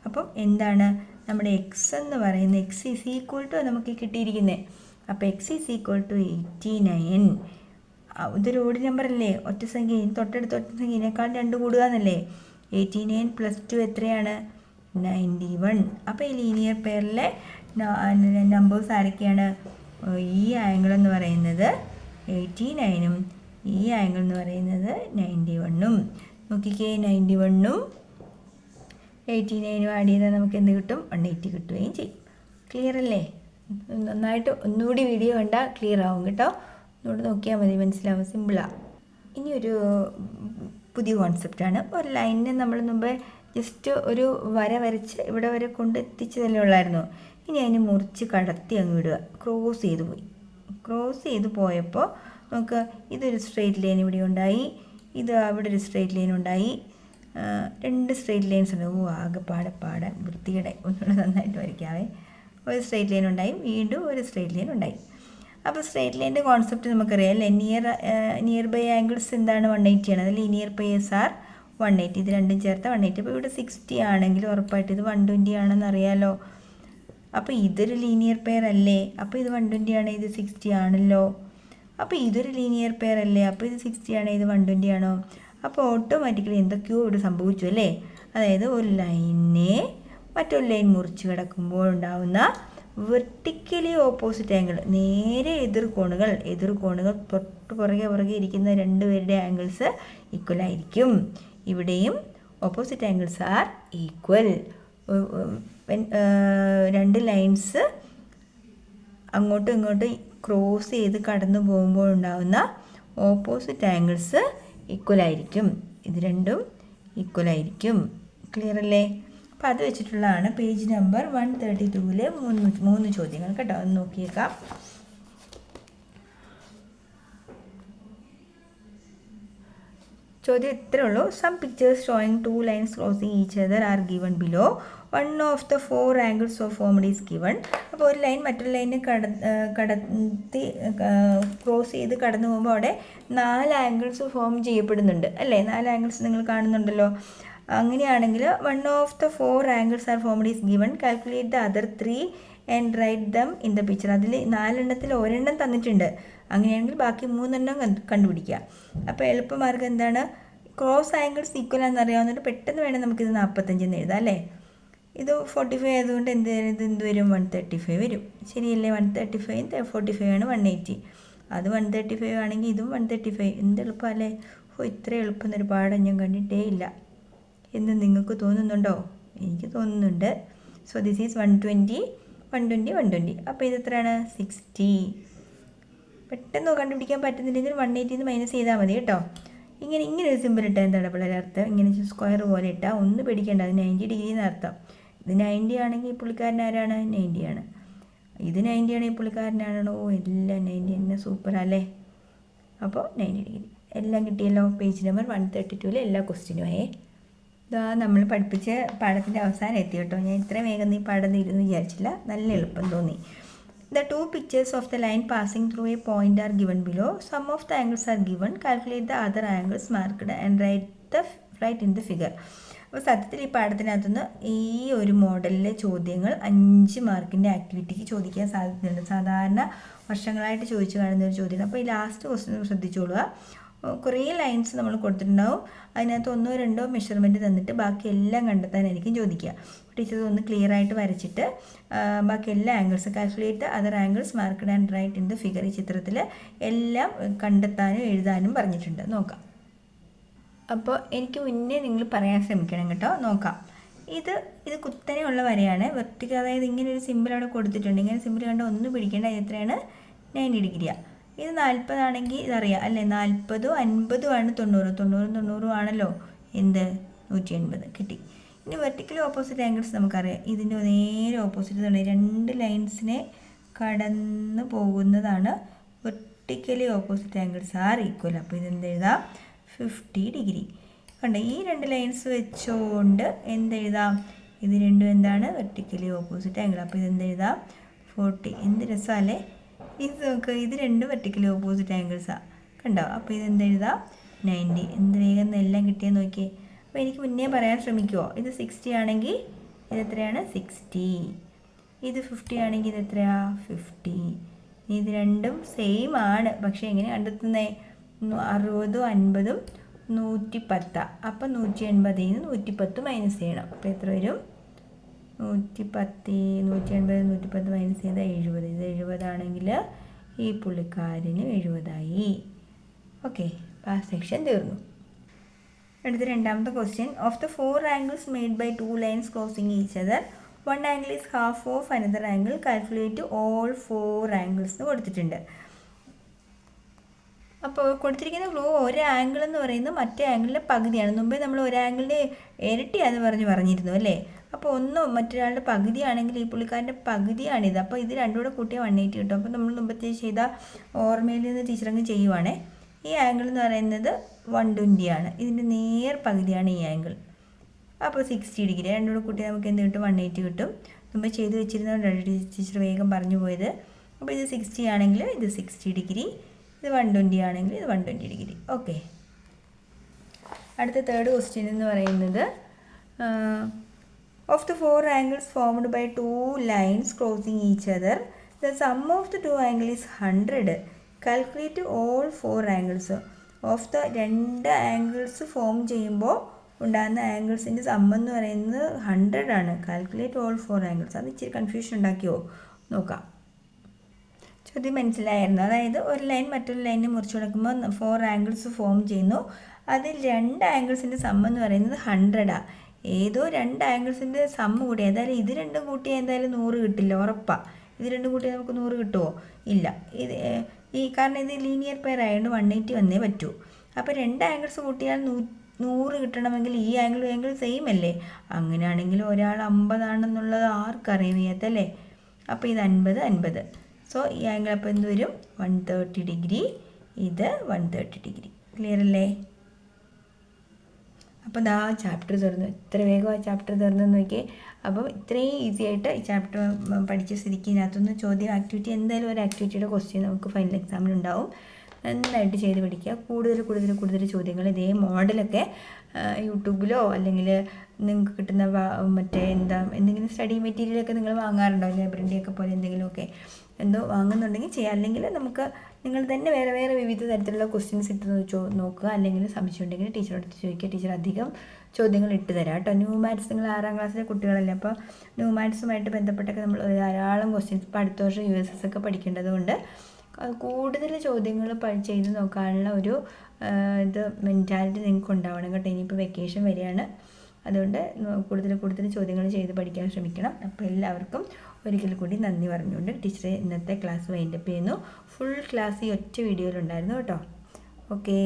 അപ്പം എന്താണ് നമ്മുടെ എക്സ് എന്ന് പറയുന്നത്, എക്സ് = നമുക്ക് കിട്ടിയിരിക്കുന്നത്. അപ്പോൾ x = 89. ഇതൊരു ഓഡ് നമ്പർ അല്ലേ, ഒറ്റ സംഖ്യ. തൊട്ടടുത്ത ഒറ്റ സംഖ്യനേക്കാൾ 2 കൂടുക എന്നല്ലേ. 89 + 2 എത്രയാണ്, 91. അപ്പോൾ ഈ ലീനിയർ പെയറിലെ നമ്പേഴ്സ് ആരൊക്കെയാണ്, ഈ ആംഗിൾ എന്ന് പറയുന്നത് 89-ഉം ഈ ആംഗിൾ എന്ന് പറയുന്നത് 91-ഉം. നോക്കിക്കേ, 91-ഉം 89-ഉം ആഡ് ചെയ്താൽ നമുക്ക് എന്ത് കിട്ടും, 180 കിട്ടുകയും ചെയ്യും. ക്ലിയർ അല്ലേ? നന്നായിട്ട് ഒന്നുകൂടി വീഡിയോ കണ്ടാൽ ക്ലിയർ ആവും കേട്ടോ. ഒന്നുകൂടി നോക്കിയാൽ മതി, മനസ്സിലാവും, സിമ്പിളാണ്. ഇനി ഒരു പുതിയ കോൺസെപ്റ്റാണ്. ഒരു ലൈനിനെ നമ്മൾ മുമ്പ് ജസ്റ്റ് ഒരു വര വരച്ച് ഇവിടെ വരെ കൊണ്ട് എത്തിച്ചതല്ലേ ഉള്ളായിരുന്നു. ഇനി അതിനെ മുറിച്ച് കടത്തി അങ്ങ് വിടുക. ക്രോസ് ചെയ്ത് പോയപ്പോൾ നമുക്ക് ഇതൊരു സ്ട്രെയിറ്റ് ലൈൻ ഇവിടെ ഉണ്ടായി, ഇത് അവിടെ ഒരു സ്ട്രെയിറ്റ് ലൈൻ ഉണ്ടായി, 2 സ്ട്രെയിറ്റ് ലൈൻസ് ഉണ്ട്. ആകെ വൃത്തിയുടെ ഒന്നുകൂടെ നന്നായിട്ട് വരയ്ക്കാവേ. ഒരു സ്ട്രെയിറ്റ് ലൈൻ ഉണ്ടായി, വീണ്ടും ഒരു സ്ട്രെയിറ്റ് ലൈൻ ഉണ്ടായി. അപ്പോൾ സ്ട്രെയിറ്റ് ലൈനിൻ്റെ കോൺസെപ്റ്റ് നമുക്കറിയാം അല്ലേ. നിയർ ബൈ ആംഗിൾസ് എന്താണ്, 180 ആണ്. അത് ലീനിയർ പെയേഴ്സ് ആർ 180. ഇത് രണ്ടും ചേർത്ത് 180. അപ്പോൾ ഇവിടെ 60 ആണെങ്കിൽ ഉറപ്പായിട്ട് ഇത് 120 ആണെന്ന് അറിയാമല്ലോ. അപ്പോൾ ഇതൊരു ലീനിയർ പെയർ അല്ലേ, അപ്പോൾ ഇത് 120 ആണ്, ഇത് 60 ആണല്ലോ. അപ്പോൾ ഇതൊരു ലീനിയർ പെയർ അല്ലേ, അപ്പോൾ ഇത് 60 ആണ്, ഇത് 120 ആണോ. അപ്പോൾ ഓട്ടോമാറ്റിക്കലി എന്തൊക്കെയോ ഇവിടെ സംഭവിച്ചു അല്ലേ. അതായത് ഒരു ലൈനെ മറ്റൊരു ലൈൻ മുറിച്ച് കിടക്കുമ്പോൾ ഉണ്ടാകുന്ന വെർട്ടിക്കലി ഓപ്പോസിറ്റ് ആംഗിൾ, നേരെ എതിർകോണുകൾ തൊട്ട് പുറകെ ഇരിക്കുന്ന രണ്ടുപേരുടെ ആംഗിൾസ് ഈക്വൽ ആയിരിക്കും. ഇവിടെയും ഓപ്പോസിറ്റ് ആംഗിൾസ് ആർ ഈക്വൽ. രണ്ട് ലൈൻസ് അങ്ങോട്ടും ഇങ്ങോട്ടും ക്രോസ് ചെയ്ത് കടന്നു പോകുമ്പോൾ ഉണ്ടാകുന്ന ഓപ്പോസിറ്റ് ആംഗിൾസ് ഈക്വൽ ആയിരിക്കും. ഇത് രണ്ടും ഈക്വൽ ആയിരിക്കും. ക്ലിയർ അല്ലേ? അപ്പോൾ അത് വെച്ചിട്ടുള്ളതാണ് പേജ് നമ്പർ 132-ലെ മൂന്ന് ചോദ്യങ്ങൾ കേട്ടോ. ഒന്ന് നോക്കിയേക്കാം. ചോദ്യം ഇത്രേ ഉള്ളൂ. Some pictures showing 2 lines crossing each other are given below. One of the 4 angles of formed is given. അപ്പോൾ ഒരു ലൈൻ മറ്റൊരു ലൈനെ ക്രോസ് ചെയ്ത് കടന്നു പോകുമ്പോൾ അവിടെ 4 ആംഗിൾസ് ഫോം ചെയ്യപ്പെടുന്നുണ്ട് അല്ലേ. 4 ആംഗിൾസ് നിങ്ങൾ കാണുന്നുണ്ടല്ലോ. അങ്ങനെയാണെങ്കിൽ one of the 4 angles are formed is given. Calculate the other 3 and write them in the picture. അതിൽ 4 എണ്ണത്തിൽ ഒരെണ്ണം തന്നിട്ടുണ്ട്. അങ്ങനെയാണെങ്കിൽ ബാക്കി 3 എണ്ണം കണ്ടുപിടിക്കുക. അപ്പോൾ എളുപ്പമാർഗ്ഗം എന്താണ്? ക്രോസ് ആംഗിൾസ് ഈക്വൽ ആണെന്ന് അറിയാവുന്നതുകൊണ്ട് പെട്ടെന്ന് വേണം നമുക്കിത് 45 എന്ന് എഴുതാം അല്ലേ. ഇത് 45 ആയതുകൊണ്ട് എന്ത് വരും? 135 വരും. ശരിയല്ലേ? 135 45 ആണ് 180. അത് 135 ആണെങ്കിൽ ഇതും 135. എന്ത് എളുപ്പമല്ലേ. ഇത്ര എളുപ്പം എന്നൊരു പാഠം ഞാൻ കണ്ടിട്ടേ ഇല്ല എന്ന് നിങ്ങൾക്ക് തോന്നുന്നുണ്ടോ? എനിക്ക് തോന്നുന്നുണ്ട്. So this is 120. അപ്പോൾ ഇത് എത്രയാണ്? 60. പെട്ടെന്ന് കണ്ടുപിടിക്കാൻ പറ്റുന്നില്ലെങ്കിൽ 180 മൈനസ് ചെയ്താൽ മതി കേട്ടോ. ഇങ്ങനെ ഒരു സിമ്പിൾ ഇട്ടാൽ എന്താണ് പിള്ളേരെ അർത്ഥം? ഇങ്ങനെ സ്ക്വയർ പോലെ ഇട്ടാൽ ഒന്ന് പേടിക്കേണ്ട. അത് 90 ഡിഗ്രി എന്നർത്ഥം. ഇത് 90 ആണെങ്കിൽ ഈ പുള്ളിക്കാരൻ ആരാണ്? 90 ആണ്. ഇത് 90 ആണെങ്കിൽ പുള്ളിക്കാരനാണോ? എല്ലാം 90 തന്നെ. സൂപ്പർ അല്ലേ. അപ്പോൾ 90 ഡിഗ്രി എല്ലാം കിട്ടിയല്ലോ. പേജ് നമ്പർ 132-ലെ എല്ലാ ക്വസ്റ്റ്യനുമായേ. ഇതാ നമ്മൾ പഠിപ്പിച്ച പാഠത്തിൻ്റെ അവസാനം എത്തി കേട്ടോ. ഞാൻ ഇത്രയും വേഗം ഈ പാഠം തീരുമെന്ന് വിചാരിച്ചില്ല. നല്ല എളുപ്പം തോന്നി. The 2 pictures of the line passing through a point are given below. Some of the angles are given. Calculate the other angles marked and write in the figure. അപ്പോൾ സത്യത്തിൽ ഈ പാഠത്തിനകത്തുനിന്ന് ഈ ഒരു മോഡലിലെ ചോദ്യങ്ങൾ 5 മാർക്കിൻ്റെ ആക്ടിവിറ്റിക്ക് ചോദിക്കാൻ സാധ്യതയുണ്ട്. സാധാരണ വർഷങ്ങളായിട്ട് ചോദിച്ചു കാണുന്ന ഒരു ചോദ്യമാണ്. അപ്പോൾ ഈ ലാസ്റ്റ് ക്വസ്റ്റ്യൻ ശ്രദ്ധിച്ചോളുക. കുറേ ലൈൻസ് നമ്മൾ കൊടുത്തിട്ടുണ്ടാവും. അതിനകത്ത് 1-2 മെഷർമെൻറ്റ് തന്നിട്ട് ബാക്കി എല്ലാം കണ്ടെത്താനായിരിക്കും ചോദിക്കുക. ടീച്ചർ ഒന്ന് ക്ലിയർ ആയിട്ട് വരച്ചിട്ട് ബാക്കി എല്ലാ angles calculate other angles marked and write in the figure. ഈ ചിത്രത്തിൽ എല്ലാം കണ്ടെത്താനും എഴുതാനും പറഞ്ഞിട്ടുണ്ട്. നോക്കാം. അപ്പോൾ എനിക്ക് മുന്നേ നിങ്ങൾ പറയാൻ ശ്രമിക്കണം കേട്ടോ. നോക്കാം. ഇത് കുത്തനെയുള്ള വരയാണ്. വെർട്ടിക്കൽ, അതായത് ഇങ്ങനെ ഒരു സിമ്പിൾ അവിടെ കൊടുത്തിട്ടുണ്ട്. ഇങ്ങനെ സിമ്പിൾ കണ്ട ഒന്ന് പിടിക്കേണ്ട. എത്രയാണ്? 90 ഡിഗ്രിയാണ്. ഇത് 40 ആണെങ്കിൽ ഇതറിയാം അല്ലേ. 40, 50 ആണ് 90 ആണല്ലോ. എന്ത്? 180 കിട്ടി. ഇനി വെർട്ടിക്കലി ഓപ്പോസിറ്റ് ആംഗിൾസ് നമുക്കറിയാം. ഇതിൻ്റെ നേരെ ഓപ്പോസിറ്റ് തന്നെ 2 ലൈൻസിനെ കടന്ന് പോകുന്നതാണ് vertically opposite angles are equal. അപ്പോൾ ഇതെന്തെഴുതാം? 50 ഡിഗ്രി. കണ്ടോ? ഈ 2 ലൈൻസ് വെച്ചുകൊണ്ട് എന്തെഴുതാം? ഇത് രണ്ടും എന്താണ്? Vertically opposite angle. അപ്പോൾ ഇതെന്തെഴുതാം? 40. എന്ത് രസമല്ലേ. ഇത് നോക്കുക. ഇത് 2 വെർട്ടിക്കലി ഓപ്പോസിറ്റ് ആംഗിൾസാണ്. കണ്ടോ? അപ്പോൾ ഇതെന്തെഴുതാം? 90. എന്ത് വേഗം എല്ലാം കിട്ടിയെന്ന് നോക്കിയേ. അപ്പോൾ എനിക്ക് മുന്നേ പറയാൻ ശ്രമിക്കുമോ? ഇത് 60 ആണെങ്കിൽ ഇതെത്രയാണ്? 60. ഇത് 50 ആണെങ്കിൽ ഇതെത്രയാണ്? 50. ഇത് രണ്ടും സെയിം ആണ്. പക്ഷേ എങ്ങനെ കണ്ടെത്തുന്നേ? 60, 50, 110. അപ്പം 180 110 മൈനസ് ചെയ്യണം. അപ്പോൾ എത്ര വരും? 110, 180, 110 മൈനസ് ചെയ്താൽ 70. ഇത് 70 ആണെങ്കിൽ ഈ പുള്ളിക്കാരന് 70ആയി. ഓക്കെ, ആ സെക്ഷൻ തീർന്നു. അടുത്ത രണ്ടാമത്തെ question. Of the 4 angles made by 2 lines crossing each other, 1 angle is half of another angle. Calculate all 4 angles എന്ന് കൊടുത്തിട്ടുണ്ട്. അപ്പോൾ കൊടുത്തിരിക്കുന്ന ക്ലൂ ഒരു ആംഗിൾ എന്ന് പറയുന്നത് മറ്റേ ആംഗിളിൻ്റെ പകുതിയാണ്. മുമ്പേ നമ്മൾ ഒരു ആംഗിളിൻ്റെ ഇരട്ടിയാന്ന് പറഞ്ഞിരുന്നു അല്ലേ. അപ്പോൾ മറ്റൊരാളുടെ പകുതിയാണെങ്കിൽ ഈ പുള്ളിക്കാരൻ്റെ പകുതിയാണിത്. അപ്പോൾ ഇത് രണ്ടും കൂടെ കൂട്ടിയാൽ 180 കിട്ടും. അപ്പോൾ നമ്മൾ മുമ്പത്തെ ചെയ്ത ഓർമ്മയിൽ നിന്ന് ടീച്ചറങ്ങ് ചെയ്യുവാണേ. ഈ ആംഗിൾ എന്ന് പറയുന്നത് 120 ആണ്. ഇതിൻ്റെ നേർ പകുതിയാണ് ഈ ആംഗിൾ. അപ്പോൾ 60 ഡിഗ്രി. രണ്ടും കൂടെ കൂട്ടിയാൽ നമുക്ക് എന്ത് കിട്ടും? 180 കിട്ടും. മുമ്പ് ചെയ്ത് വെച്ചിരുന്നതുകൊണ്ടാണ് ടീച്ചർ വേഗം പറഞ്ഞു പോയത്. അപ്പോൾ ഇത് 60 ആണെങ്കിൽ ഇത് 60 ഡിഗ്രി. ഇത് 120 ആണെങ്കിൽ ഇത് 120 ഡിഗ്രി. ഓക്കെ. അടുത്ത തേർഡ് ക്വസ്റ്റ്യൻ എന്ന് പറയുന്നത് Of the four angles formed by two lines crossing each other, the sum of the two angles is 100. Calculate all four angles. Of the രണ്ട് ആംഗിൾസ് ഫോം ചെയ്യുമ്പോൾ ഉണ്ടാകുന്ന ആംഗിൾസിൻ്റെ സം എന്ന് പറയുന്നത് 100 ആണ്. Calculate all for angles. അത് ഇച്ചിരി കൺഫ്യൂഷൻ ഉണ്ടാക്കിയോ നോക്കാം. ചോദ്യം മനസ്സിലായിരുന്നു. അതായത് ഒരു ലൈൻ മറ്റൊരു ലൈനിനെ മുറിച്ച് കൊടുക്കുമ്പോൾ 4 ആംഗിൾസ് ഫോം ചെയ്യുന്നു. അതിൽ രണ്ട് ആംഗിൾസിൻ്റെ സം എന്ന് പറയുന്നത് 100 ആണ്. ഏതോ രണ്ട് ആംഗിൾസിൻ്റെ സം കൂടി, അതായത് ഇത് രണ്ടും കൂട്ടിയാൽ എന്തായാലും 100 കിട്ടില്ല, ഉറപ്പാണ്. ഇത് രണ്ടും കൂട്ടിയാൽ നമുക്ക് 100 കിട്ടുമോ? ഇല്ല. കാരണം ഇത് ലീനിയർ പെയർ ആയതുകൊണ്ട് 180 വന്നേ പറ്റൂ. അപ്പോൾ രണ്ട് ആംഗിൾസ് കൂട്ടിയാൽ 100 കിട്ടണമെങ്കിൽ ഈ ആംഗിൾ സെയിം അല്ലേ? അങ്ങനെയാണെങ്കിൽ ഒരാൾ 50 ആണെന്നുള്ളത് ആർക്കറിയാൻ വയ്യാത്തല്ലേ? അപ്പോൾ ഇത് 50. സോ ഈ ആംഗിൾ അപ്പോൾ എന്ത് വരും? 130 ഡിഗ്രി. ഇത് 130 ഡിഗ്രി. ക്ലിയർ അല്ലേ? അപ്പോൾ ദാ ചാപ്റ്റർ തീർന്നു. എത്ര വേഗം ആ ചാപ്റ്റർ തീർന്നെന്ന് നോക്കിയേ. അപ്പം ഇത്രയും ഈസി ആയിട്ട് ഈ ചാപ്റ്റർ പഠിച്ച സ്ഥിതിക്ക് ഇതിനകത്തുനിന്ന് ചോദ്യം ആക്ടിവിറ്റി, എന്തായാലും ഒരു ആക്ടിവിറ്റിയുടെ ക്വസ്റ്റ്യൻ നമുക്ക് ഫൈനൽ എക്സാമിനുണ്ടാവും. നന്നായിട്ട് ചെയ്ത് പഠിക്കുക. കൂടുതൽ ചോദ്യങ്ങൾ ഇതേ മോഡലൊക്കെ യൂട്യൂബിലോ അല്ലെങ്കിൽ നിങ്ങൾക്ക് കിട്ടുന്ന എന്തെങ്കിലും സ്റ്റഡി മെറ്റീരിയലൊക്കെ നിങ്ങൾ വാങ്ങാറുണ്ടോ? ലൈബ്രറിൻ്റെയൊക്കെ പോലെ എന്തെങ്കിലുമൊക്കെ എന്തോ വാങ്ങുന്നുണ്ടെങ്കിൽ ചെയ്യാം. അല്ലെങ്കിൽ നമുക്ക് നിങ്ങൾ തന്നെ വേറെ വിവിധ തരത്തിലുള്ള ക്വസ്റ്റ്യൻസ് ഇട്ട് നോക്കുക. അല്ലെങ്കിൽ സംശയം ഉണ്ടെങ്കിൽ ടീച്ചറോട് ചോദിക്കുക. ടീച്ചർ അധികം ചോദ്യങ്ങൾ ഇട്ട് തരാം കേട്ടോ. ന്യൂ മാത്സ്, നിങ്ങൾ 6ാം ക്ലാസ്സിലെ കുട്ടികളല്ലേ, അപ്പോൾ ന്യൂ മാത്സുമായിട്ട് ബന്ധപ്പെട്ടൊക്കെ നമ്മൾ ധാരാളം ക്വസ്റ്റ്യൻസ് ഇപ്പോൾ അടുത്ത വർഷം USS ഒക്കെ പഠിക്കേണ്ടതുകൊണ്ട് കൂടുതൽ ചോദ്യങ്ങൾ ചെയ്ത് നോക്കാനുള്ള ഒരു മെൻറ്റാലിറ്റി നിങ്ങൾക്ക് ഉണ്ടാവണം കേട്ടോ. ഇനിയിപ്പോൾ വെക്കേഷൻ വരികയാണ്, അതുകൊണ്ട് കൂടുതൽ ചോദ്യങ്ങൾ ചെയ്ത് പഠിക്കാൻ ശ്രമിക്കണം. അപ്പോൾ എല്ലാവർക്കും ഒരിക്കൽ കൂടി നന്ദി പറഞ്ഞുകൊണ്ട് ടീച്ചറെ ഇന്നത്തെ ക്ലാസ് വൈൻഡപ്പ് ചെയ്യുന്നു. ഫുൾ ക്ലാസ് ഈ ഒറ്റ വീഡിയോയിലുണ്ടായിരുന്നു കേട്ടോ. ഓക്കേ.